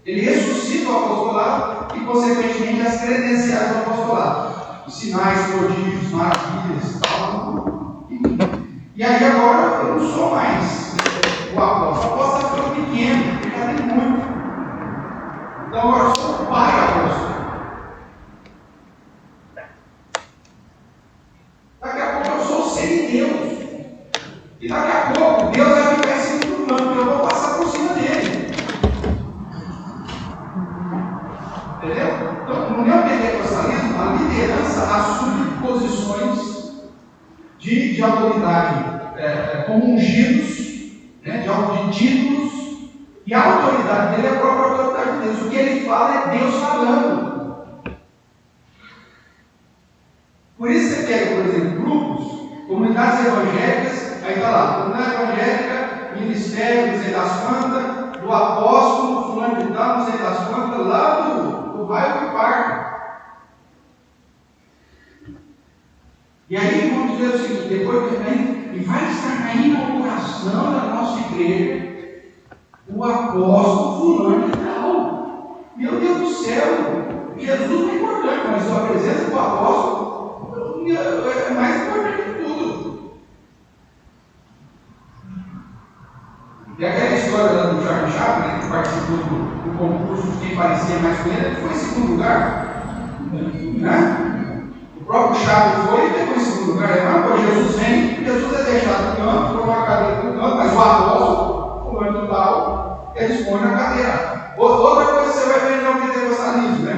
Ele ressuscita o apostolado e, consequentemente, as credenciais do apostolado. Os sinais, prodígios, maravilhas, tal. E aí agora eu não sou mais o apóstolo. O apóstolo está ficando pequeno, ele já tem muito. Então agora eu sou o pai apóstolo. Daqui a pouco eu sou o ser de Deus. E daqui a pouco Deus vai ficar em cima do plano, porque eu vou passar por cima dele. Entendeu? Então, no meu de autoridade, como ungidos, né, de títulos, e a autoridade dele é a própria autoridade de Deus. O que ele fala é Deus falando. Por isso você pega, por exemplo, grupos, comunidades evangélicas, aí está lá, comunidade evangélica, ministério, não sei das quantas, do apóstolo, fulano de tal, não sei das quantas, lá do bairro do Parque. E aí vamos dizer o seguinte, depois também, e vai estar na inauguração da nossa igreja, o apóstolo fulano de tal. Meu Deus do céu, Jesus é importante, mas a presença do apóstolo é mais importante que tudo. E aquela história do Charles Chaplin, né, que participou do concurso de quem parecia mais com ele, ele foi em segundo lugar. Né? O próprio Chaplin foi e pegou em segundo lugar. Quando Jesus vem, Jesus é deixado no canto, põe uma cadeira no canto, mas o apóstolo, o ano tal, eles põem na cadeira. Outra coisa que você vai ver no pentecostalismo, né?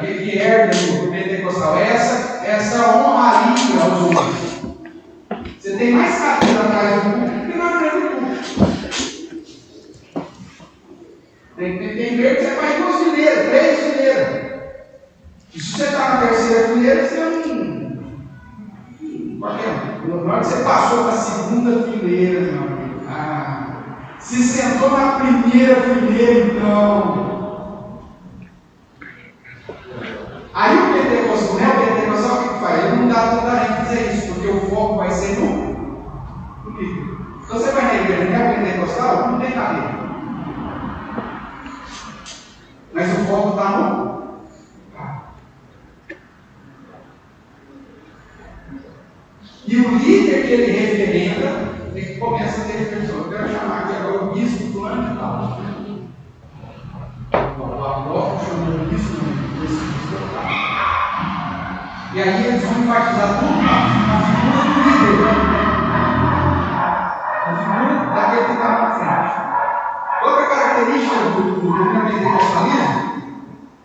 Que herda do pentecostal, essa honraria aos outros. Você tem mais cadeira atrás do público que na frente do público. Tem ver que você vai em 2 fileiras, 3 fileiras. E se você está na terceira fileira, você não. Na hora que você passou para a segunda fileira, meu amigo. Se sentou na primeira fileira, então. Aí o pentecostal, né? O pentecostal o que faz? Ele não dá tanta ênfase a isso, porque o foco vai ser no líder. Então você vai na igreja, né? O pentecostal não tem cadeira. Mas o foco está no. E o líder que ele referenda, ele começa a ter reflexão. Eu quero chamar aqui agora o bispo fulano de tal. O apóstolo chamou o bispo desse bispo tal. E aí eles vão enfatizar tudo na figura do líder. Na figura daquele que está na frente. Outra característica do pentecostalismo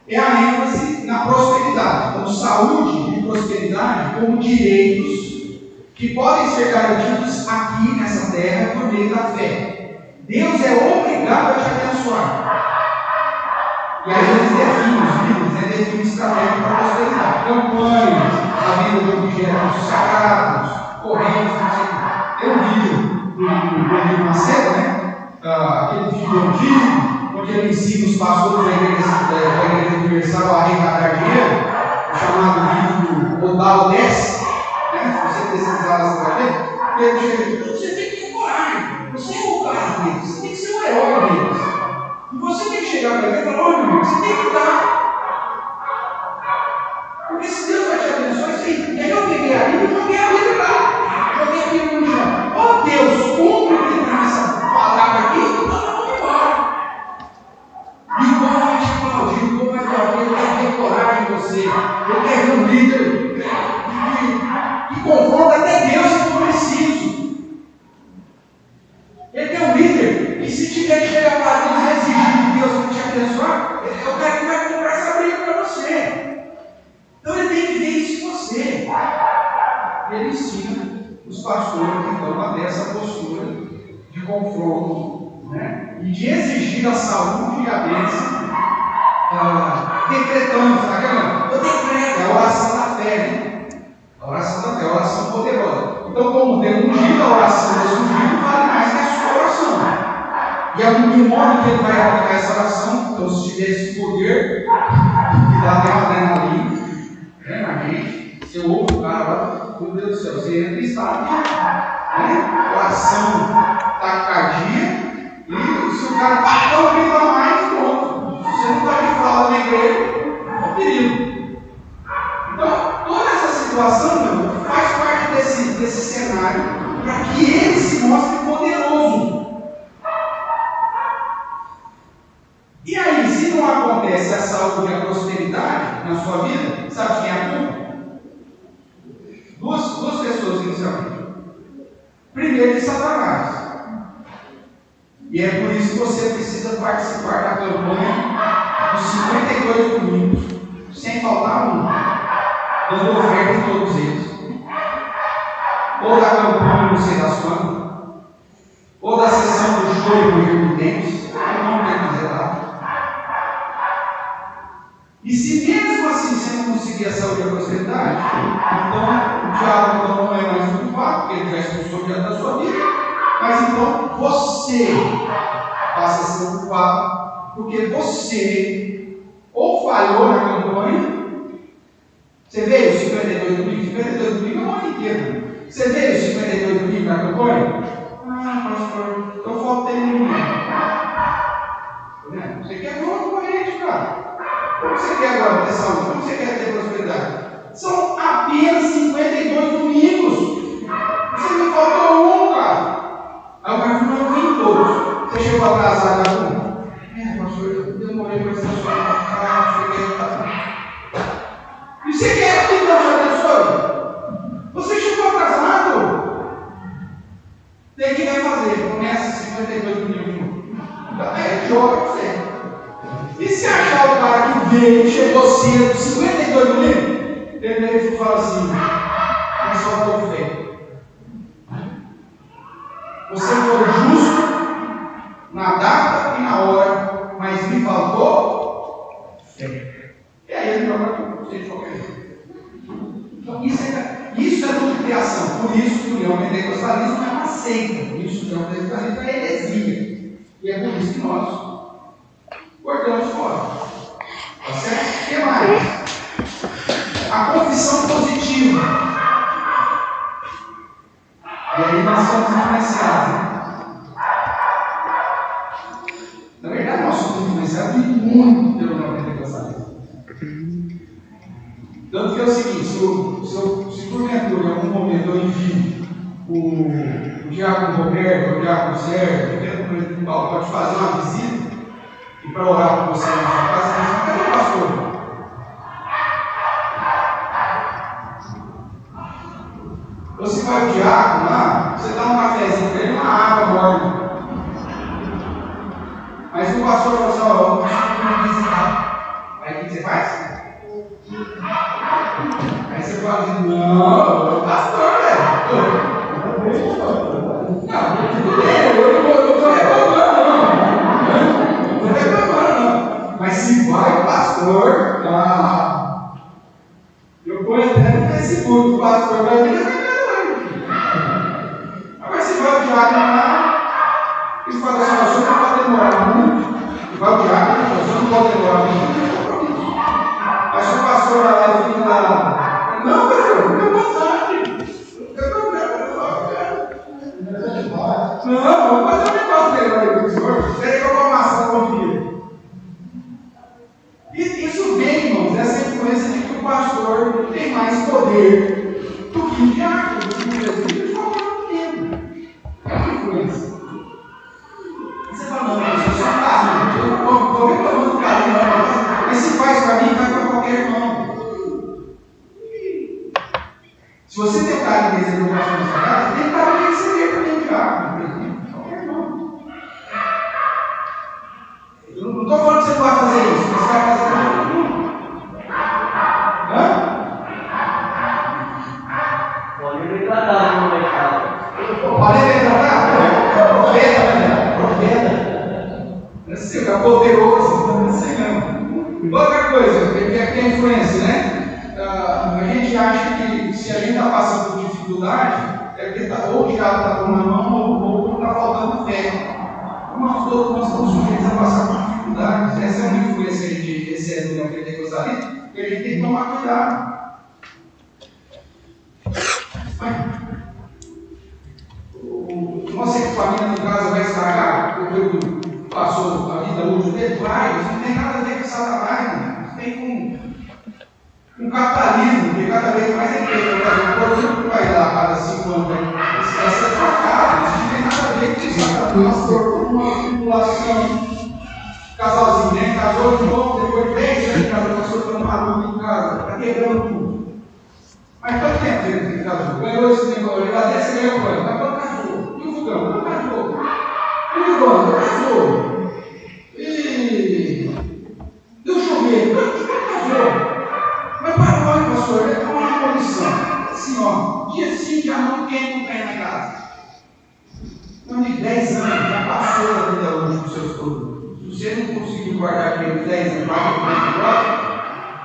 é a ênfase na prosperidade. Então, saúde e prosperidade como direitos que podem ser garantidos aqui nessa terra por meio da fé. Deus é obrigado a te abençoar. E aí eles definem, os livros, definem estratégia para a prosperidade. Campanhas, a venda de objetos sagrados, correntes, não sei o que. Tem um vídeo do Rodrigo Macedo, né? Aquele vídeo antigo, onde ele ensina os pastores da Igreja Universal a arrecadar dinheiro, chamado vídeo do Odal 10. Se você pesquisar lá, você vai ver. Ele chega, você tem que ter coragem. Você é o cara deles. Você tem que ser o herói deles. E você tem que chegar para ele e falar: olha, meu amigo, você tem que dar. Porque se Deus vai te abençoar, isso aí. E aí eu peguei a Bíblia e joguei a Bíblia lá. Joguei a Bíblia no chão. Ó Deus, cumpre o que está nessa palavra aqui, então vamos embora. E o povo vai te aplaudir, o povo vai falar: eu quero ter coragem em você. Eu quero ver um líder que confronta até Deus se for preciso. Ele é um líder, e se tiver que chegar para Deus e exigir de Deus para te abençoar, é o cara que vai comprar essa briga para você. Então ele tem que ver isso em você. E ele ensina os pastores então a ter essa postura de confronto, né? E de exigir a saúde e a bênção, decretando, eu decreto, é a oração da fé, né? A oração da fé, a oração poderosa. Então, como tem ungido, a oração desse ungido vale mais que a sua oração. E é um modo que ele vai aplicar essa oração. Então, se tiver esse poder, que dá até uma adrenalina, né, na gente, você ouve o cara lá, meu Deus do céu, você entra em estado de, né, oração, taquicardia, e se o cara não grita mais, pronto. Se você não está de fala na igreja, é um perigo. Então, toda essa situação, meu, faz parte desse cenário para que ele se mostre poderoso. E aí, se não acontece a saúde e a prosperidade na sua vida, sabe quem é a culpa? Duas pessoas inicialmente. Primeiro, de Satanás. E é por isso que você precisa participar da campanha dos 52 domingos, sem faltar um, dando oferta em todos eles. ou da campanha não sei das quantas, ou da sessão do choro do Rio de Dentes, não tem que dizer lá. E se mesmo assim você não conseguir a saúde e a prosperidade, então o diabo não é mais o culpado, porque ele já expulsou o diabo da sua vida, mas então você passa a ser o culpado, porque você ou falhou na campanha. Você veio 52 domingos? 52 domingos é o ano inteiro. Você veio 52 domingos na campanha? Ah, pastor, eu faltei no domingo. Você quer ver uma corrente, cara? Como você quer agora ter saúde? Como você quer ter prosperidade? São apenas 52 domingos. Você me faltou um, cara. Aí o cara falou, não, eu vim todos. Você chegou atrasado na rua? Pastor, eu demorei para estacionar o carro, cheguei atrasado. E você quer que Deus te abençoe? Você chegou atrasado? Tem que vai fazer. Começa 52 domingos. É, joga você. E se achar o cara que veio, chegou cedo, 52 domingos, ele fala assim, mas só estou feio. Você foi justo na data e na hora, mas me faltou fé. E aí ele joga com você de qualquer jeito. Então isso é multiplicação. Por isso que o neopentecostalismo é uma seita. Isso o neopentecostalismo é heresia. E é por isso que nós cortamos fora. Tá certo? O que mais? A confissão positiva. E aí nós somos influenciados. Na verdade, nós somos influenciados muito pelo neopentecostalismo. Tanto que é o seguinte, se porventura em algum momento eu envio o diácono Roberto, o diácono Sérgio, pode fazer uma visita, e para orar por você na sua casa, mas cadê o pastor? Você vai ao diácono lá, você dá um cafezinho para ele, uma água morna. Mas o pastor fala assim, ó, eu preciso me visitar. Aí o que você faz? Aí você fala assim, não, eu pastor, velho. Mas se vai o pastor, eu ponho até no Facebook, o pastor vai vir. Mas se vai o diácono lá, ele fala assim, o senhor não pode demorar muito. E vai o diácono, o senhor não pode demorar muito. Mas se o pastor vai lá e fica lá, não, pastor, não tem vontade. Não tem problema, não, vou fazer um negócio melhor aí com o senhor. Peraí que eu vou amassar o ouvido. Isso vem, irmãos, essa influência de que o pastor tem mais poder do que o diácono, do que o presbítero, de qualquer tempo. É uma influência. E você fala, não, mas eu sou carinho, eu não estou reclamando do carinho, não, mas se faz para mim, faz para qualquer irmão. Se você tem o carinho desse do pastor na sua casa, tem carinho que você tem também o diácono, qualquer irmão. Eu não estou falando que você pode fazer isso, mas você vai fazer para todo mundo. Pode me tratar no mercado. Pode me tratar? Profeta. Você é poderoso, não sei não. Outra coisa, que é a influência, né? A gente acha que se a gente está passando por dificuldade, é porque ou o diabo está com uma mão ou está faltando fé. Nós todos nós estamos sujeitos a passar por dificuldades. Essa é uma influência de exceder no pentecostalismo, que a gente tem que tomar cuidado. Nossa família no caso vai estragar, porque ele passou a vida útil dele, vai, isso não tem nada a ver com Satanás, né? Isso tem com capitalismo, porque cada vez mais é feito, o produto que vai dar cada 5 anos vai ser trocado, isso não tem nada a ver com Satanás, por uma manipulação. Casalzinho, né? Casou de novo, depois de 10 anos, casou, passou por uma luta em casa, está quebrando tudo. Mas quanto tempo ele casou? Ganhou esse negócio, ele até se ganhou com ele, mas quando casou? E o fogão? Quando casou? E o fogão? Quando casou? E o chuveiro? Quando casou? Mas para olha, pastor, ele está uma condição. Assim, ó, dia sim, dia não, quem não tem na casa? Então, de 10 anos, já passou a vida hoje com seus produtos. Se você não conseguir guardar aqueles 10 anos,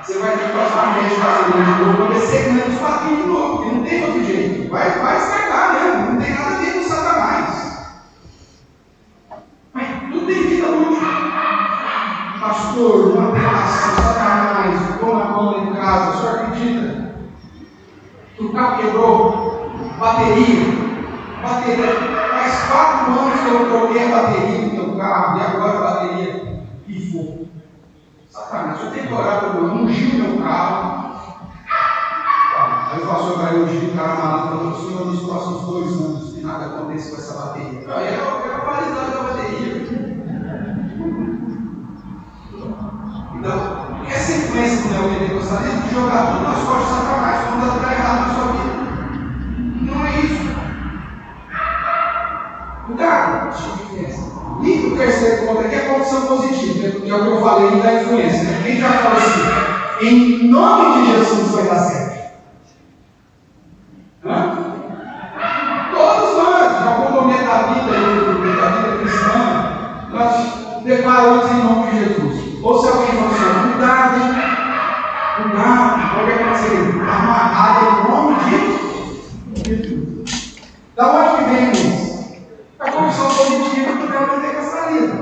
você vai ter que passar um mês de gasolina de novo para ver segurando os patinhos de novo, porque não tem outro jeito. Vai estragar mesmo, não tem nada a ver com Satanás. Mas tudo tem vida útil. Pastor, uma graça, Satanás, ficou na mão em casa, o senhor acredita? Que o carro quebrou, bateria. Faz 4 anos que eu troquei a bateria do meu carro e agora a bateria pifou. Satanás, eu tenho que orar para eu ungir o meu carro. Aí o pastor vai ungir o carro na lata do senhor nos próximos 2 anos, que nada aconteça com essa bateria. Aí é a qualidade da bateria. Então, essa influência do neopentecostalismo de jogar tudo nas costas de Satanás quando está errado na sua vida. Não é isso. Cuidado, e o terceiro ponto aqui é a condição positiva, que é o que eu falei da influência. Né? Quem já falou assim, em nome de Jesus vai dar certo? Todos nós, em algum momento da vida cristã, nós declaramos em nome de Jesus. Ou se alguém falou assim, cuidado, pode acontecer, amarrado em nome de Jesus. Da onde que vem isso? A condição positiva do neopentecostalismo.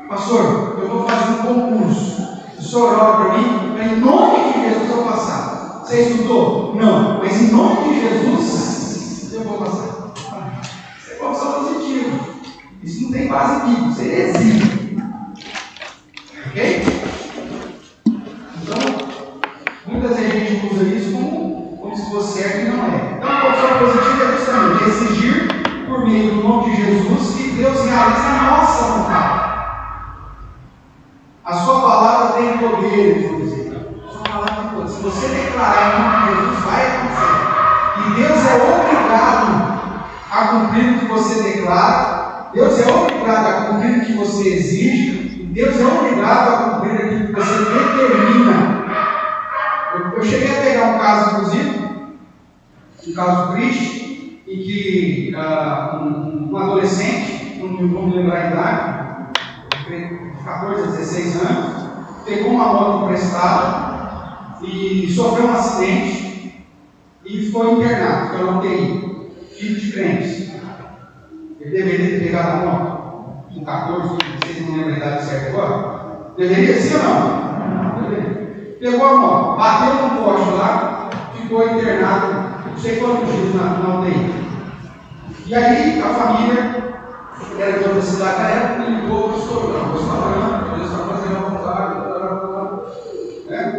Pastor, eu vou fazer um concurso. O senhor ora para mim, em nome de Jesus eu vou passar. Você estudou? Não, mas em nome de Jesus eu vou passar. Isso é condição positiva. Isso não tem base bíblica, isso é heresia. Ok? Então, muitas vezes a gente usa isso como se fosse certo e não é. Então, a condição positiva é justamente exigir, por meio do nome de Jesus, que Deus realize a nossa vontade. A sua palavra tem poder, inclusive. A sua palavra tem poder. Se você declarar em nome de Jesus, vai acontecer. E Deus é obrigado a cumprir o que você declara. Deus é obrigado a cumprir o que você exige. E Deus é obrigado a cumprir aquilo que você determina. Eu cheguei a pegar um caso, inclusive, um caso triste, em que um adolescente, não me lembrar a idade, de 14 a 16 anos, pegou uma moto emprestada e sofreu um acidente e foi internado, foi na UTI, filho de crentes. Ele deveria ter pegado a moto com 14, 16, não lembro a idade certa agora. Deveria ser ou não? Deveria. Pegou a moto, bateu no poste lá, ficou internado não sei quantos dias na UTI. E aí a família, era de outra cidade, na época, me ligou para o pastor, não, você está orando, Deus está fazendo a vontade,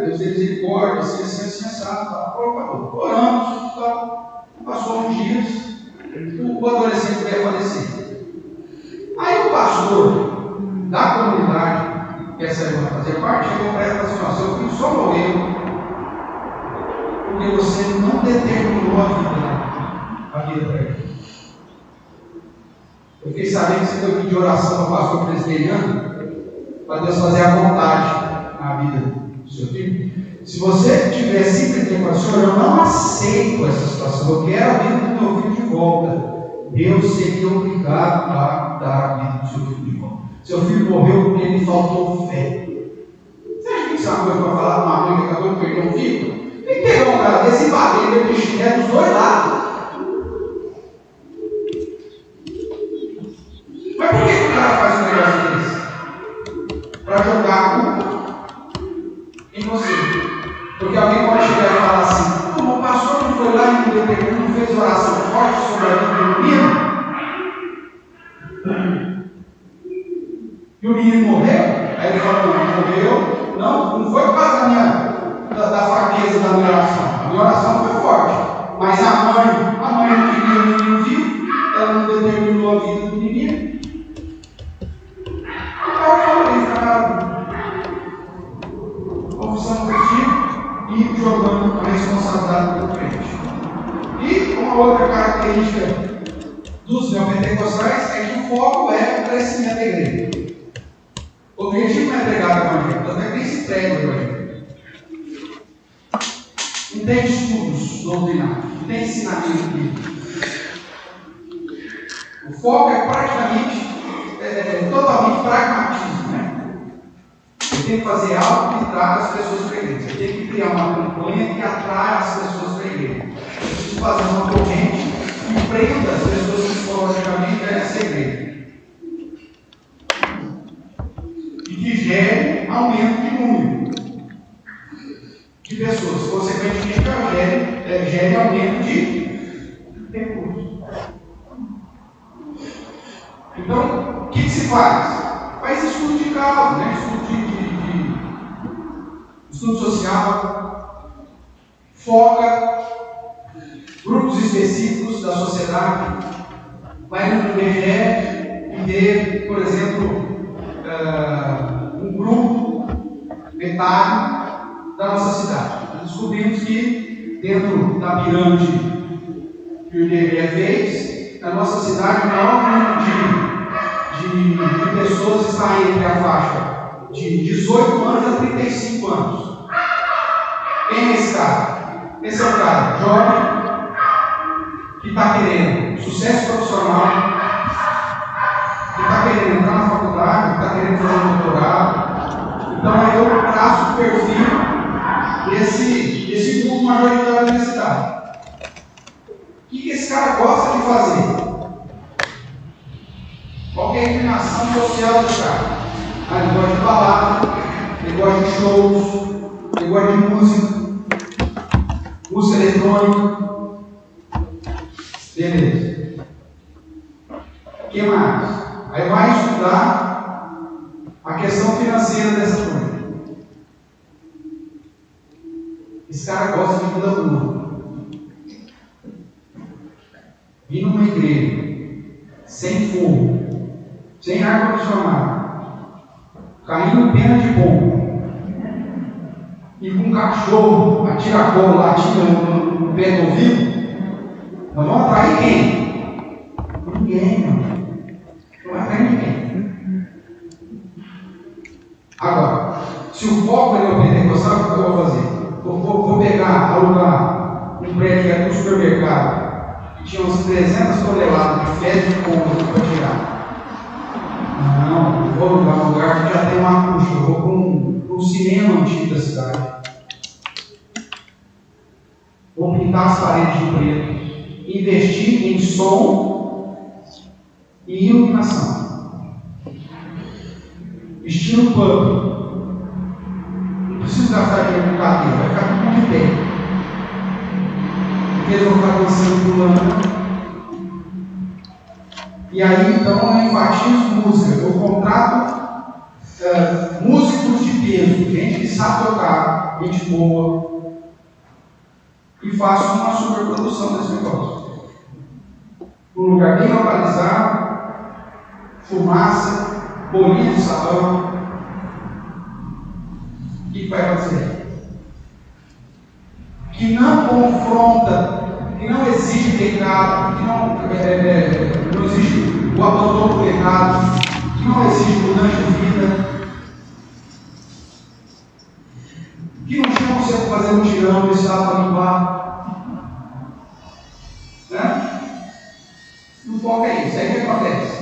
Deus tem misericórdia, assim, assado, oramos, passou uns dias, o adolescente veio a falecer. Aí o pastor da comunidade, que essa irmã fazia parte, chegou para ela e falou assim, seu filho só morreu porque você não determinou a vida para ele. Eu fiquei sabendo que você foi pedir oração ao pastor presbiteriano para Deus fazer a vontade na vida do seu filho. Se você tiver simplesmente com o Senhor, eu não aceito essa situação, eu quero a vida do meu filho de volta. Deus seria obrigado a dar a vida do seu filho de volta. Seu filho morreu porque lhe faltou fé. Você acha que isso é uma coisa para falar de uma mãe que acabou de perder um filho? Tem que pegar um cara desse e bater ele de chinelo dos dois lados. Mas por que o cara faz um negócio desse? Para jogar a culpa em você. Porque alguém pode chegar e falar assim, o pastor não foi lá e não fez oração forte sobre a vida do menino? E o menino morreu? Aí ele fala, não, morreu. Não foi por causa da fraqueza da minha oração. A minha oração foi forte. Mas a mãe não queria o menino vivo, ela não determinou a vida do menino. O Paulo falou isso, cara. Confissão positiva e jogando a responsabilidade pelo crente. E uma outra característica dos neopentecostais é que o foco é o crescimento da igreja. O objetivo não é pregar o evangelho, tanto é que nem se prega o evangelho. Não tem estudos. doutrinários, não tem ensinamento bíblico. O foco é praticamente, totalmente pragmatismo, né? Você tem que fazer algo que traga as pessoas para a igreja. Você tem que criar uma campanha que atraia as pessoas para a igreja. Você precisa fazer uma corrente que prenda as pessoas psicologicamente a essa igreja. E que gere aumento de número de pessoas. Consequentemente, gere aumento de recursos. Então, o que se faz? Faz estudo de caso, né? Estudo social, foca grupos específicos da sociedade, vai no IBGE e vê, por exemplo, um grupo etário da nossa cidade. Descobrimos que dentro da pirâmide que o IBGE fez, na nossa cidade, o maior número de pessoas está entre a faixa de 18 anos a 35 anos. Quem é esse cara? Esse é o cara jovem que está querendo sucesso profissional, que está querendo entrar na faculdade, que está querendo fazer um doutorado. Então aí eu traço o perfil desse grupo majoritário da cidade. O que esse cara gosta de fazer? Qual é a inclinação social do cara? Ele gosta de balada, ele gosta de shows, ele gosta de música eletrônica. Beleza. O que mais? Aí vai estudar a questão financeira dessa coisa. Esse cara gosta de vida boa. Vir numa igreja, sem fogo, sem ar-condicionado, caindo pena de pombo, e com um cachorro a tiracolo latindo no pé do ouvido, nós vamos atrair quem? Ninguém, não vai atrair ninguém. Agora, se o foco é o pentecostal, o que eu vou fazer? Vou pegar, alugar um prédio que é do supermercado, que tinha uns 300 toneladas de fezes de pombo para tirar. Não, eu vou alugar um lugar que já tem uma acústica. Eu vou para um cinema antigo da cidade. Vou pintar as paredes de preto. Investir em som e iluminação. Estilo pub. Não preciso gastar dinheiro com cadeira, vai ficar tudo de pé. Porque eles vão ficar dançando pulando. E aí, então, eu enfatizo música. Eu contrato músicos de peso, gente que sabe tocar, gente boa, e faço uma superprodução desse negócio. Um lugar bem localizado, fumaça, bolinha de sabão. O que vai fazer? Que não confronta, que não exige pecado, que não exige o abandono do pecado, que não exige mudança de vida, que não chama você para fazer um tirão e estado para limpar. Né? O foco é isso, aí o que acontece?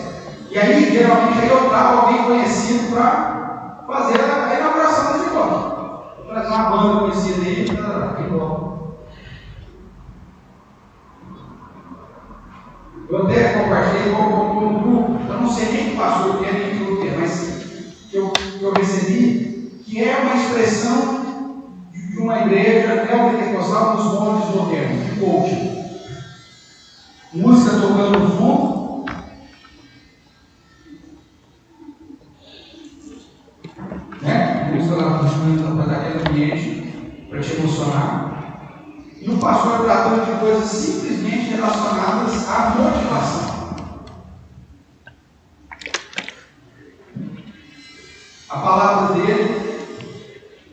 E aí, geralmente, eu trago alguém conhecido para fazer a inauguração desse negócio. Vou trazer uma banda conhecida aí, igual. Eu até compartilhei com um grupo, eu não sei nem que pastor que é, nem que é, mas que eu recebi, que é uma expressão de uma igreja neopentecostal dos moldes modernos, de coaching. Música tocando no fundo, né? Música lá funcionando para dar aquele ambiente, para te emocionar. E o pastor tratando de coisas simplesmente relacionadas à motivação. A palavra dele,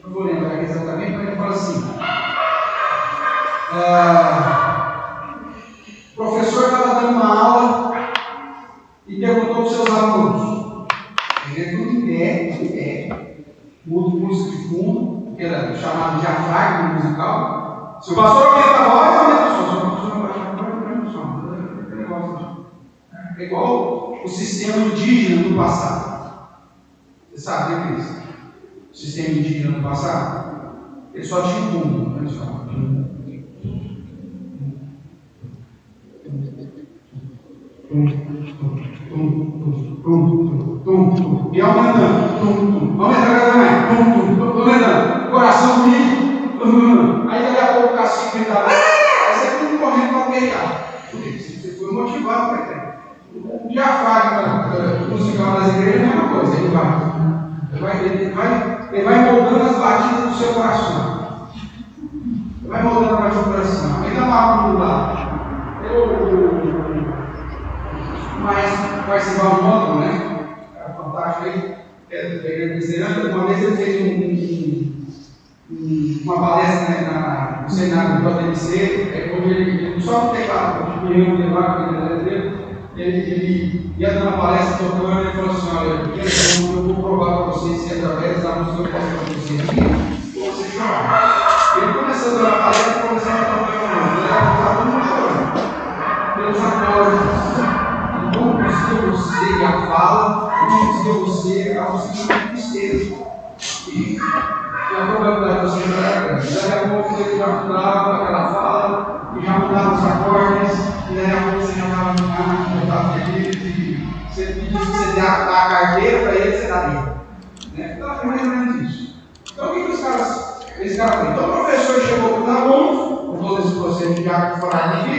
não vou lembrar exatamente, mas ele fala assim: o professor estava dando uma aula e perguntou para os seus alunos, ele tudo em pé, música de fundo, que era chamado de diafragma musical. Se o pastor aumenta a voz, o sistema indígena do passado. Você sabe o que é isso? O sistema indígena do passado? Ele só tinha um bumbo. Eles falam. E aumentando. Aumentando cada vez. Aumentando. Coração comigo. Aí daqui a pouco o cacique gritava. Aí você fica correndo para pegar. Você foi motivado para ter. O diafragma musical das igrejas é a mesma coisa. Ele vai moldando as batidas do seu coração. Ele vai moldando a batida do coração. Aí dá uma água do lado. Mas participar do módulo, né? Era fantástico aí. Uma vez ele fez uma palestra no seminário do JMC, quando ele só no teclado, ele ia dando uma palestra tocando e falou assim: olha, eu vou provar para vocês que através da música eu posso para vocês aqui, ou você chorar. Ele começou a dar a palestra e começou a tocar todo mundo chorando. Pelos acordes. Não conseguiu você a fala, não conseguiu você a conseguir tristeza. E a probabilidade de você chorar era grande. Daí a pouco você já mudava aquela fala, e já mudava os acordes, e daí a pouco você já estava no carro, já estava feliz, e você pediu que você dê a carteira para ele, você daria. Então foi mais ou menos isso. Então o que os caras fizeram? Então o professor chegou para os alunos, com todo esse processo de arte fora aqui,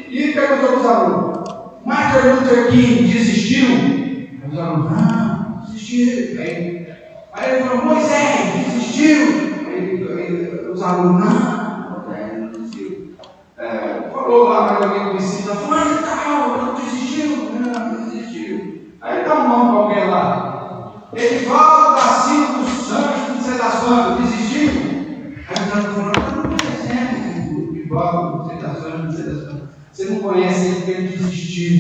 e perguntou para os alunos: Martin Luther King desistiu? Aí os alunos: não, desistiu. Aí ele falou: Moisés desistiu? Aí os alunos: não desistiu. Falou lá mais alguém conhecido: fulano e tal, desistiu? Não desistiu. Aí dá um nome qualquer lá. Ele fala da Silva dos Santos, não sei das quantas, desistiu? Aí os alunos falaram: eu não conheço, igual, não sei das quantas, não sei das quantas. Você não conhece ele porque ele desistiu.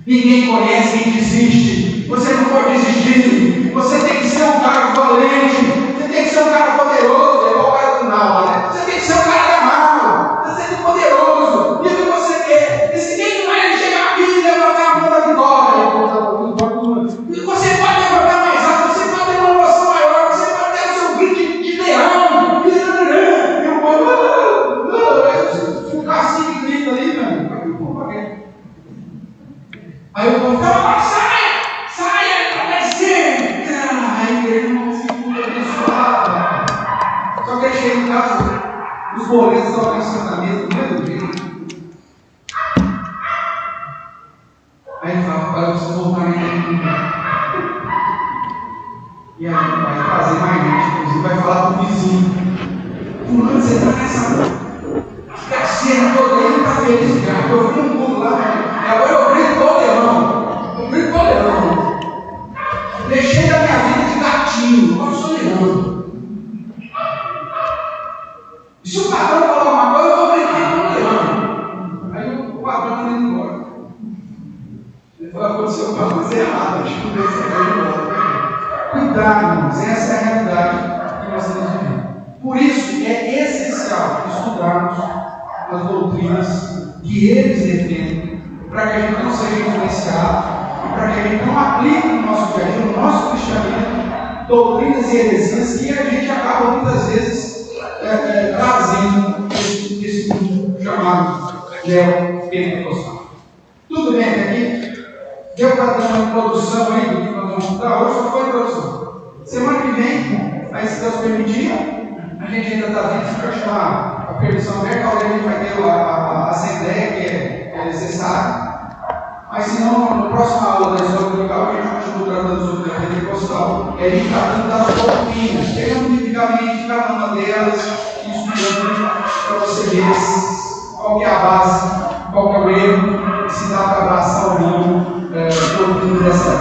Ninguém conhece quem desiste. Você não pode desistir. Você tem que ser um cara valente. Você tem que ser um cara poderoso. É igual o cara do Nalva, né? Você tem que ser um cara amável. Você tem que ser poderoso. E o que você quer? E se quem não vai chegar aqui e levantar a mão da vitória? Você pode levantar mais alto. Você pode ter uma emoção maior. Você pode ter o seu grito de leão. E o povo, ficar assim, grita ali, mano. Aí o povo fala: saia, está descendo. Aí a igreja não ficou abençoada. Só que ele chega em casa, os boletos estão pensando na mesa do mesmo jeito. Aí ele fala: para você voltar na igreja. E aí vai trazer mais gente, inclusive vai falar para o vizinho: fulano, você está nessa cacena toda aí, não está feliz, cara. Eu vi um pulo lá, agora eu grito igual leão. Deixei da minha vida de gatinho, agora eu sou leão. E se o patrão falar uma coisa, eu vou brincar com o leão. Aí o patrão manda ele embora. Ele falou: aconteceu alguma coisa errada, acho que não deve ser embora. Cuidado, irmãos, essa é a realidade que nós temos vivido. Por isso é essencial estudarmos as doutrinas que eles defendem, para que a gente não seja influenciado e para que a gente não aplique no nosso dia a dia, no nosso cristianismo, doutrinas e heresias que a gente acaba muitas vezes trazendo esse grupo chamado neopentecostal. Tudo bem até aqui? Deu para dar uma introdução aí do que nós vamos estudar? Hoje só foi a introdução. Semana que vem, aí se Deus permitir, a gente ainda está vindo para chamar a permissão aberta, a gente vai ter a assembleia que é necessária. Mas se não, na próxima aula da história local, a gente continua tratando sobre a pentecostal. E a gente está dando das doutrinas, pegando biblicamente cada uma delas e estudando para você ver qual que é a base, qual que é o erro, se dá para abraçar ou não doutrina dessa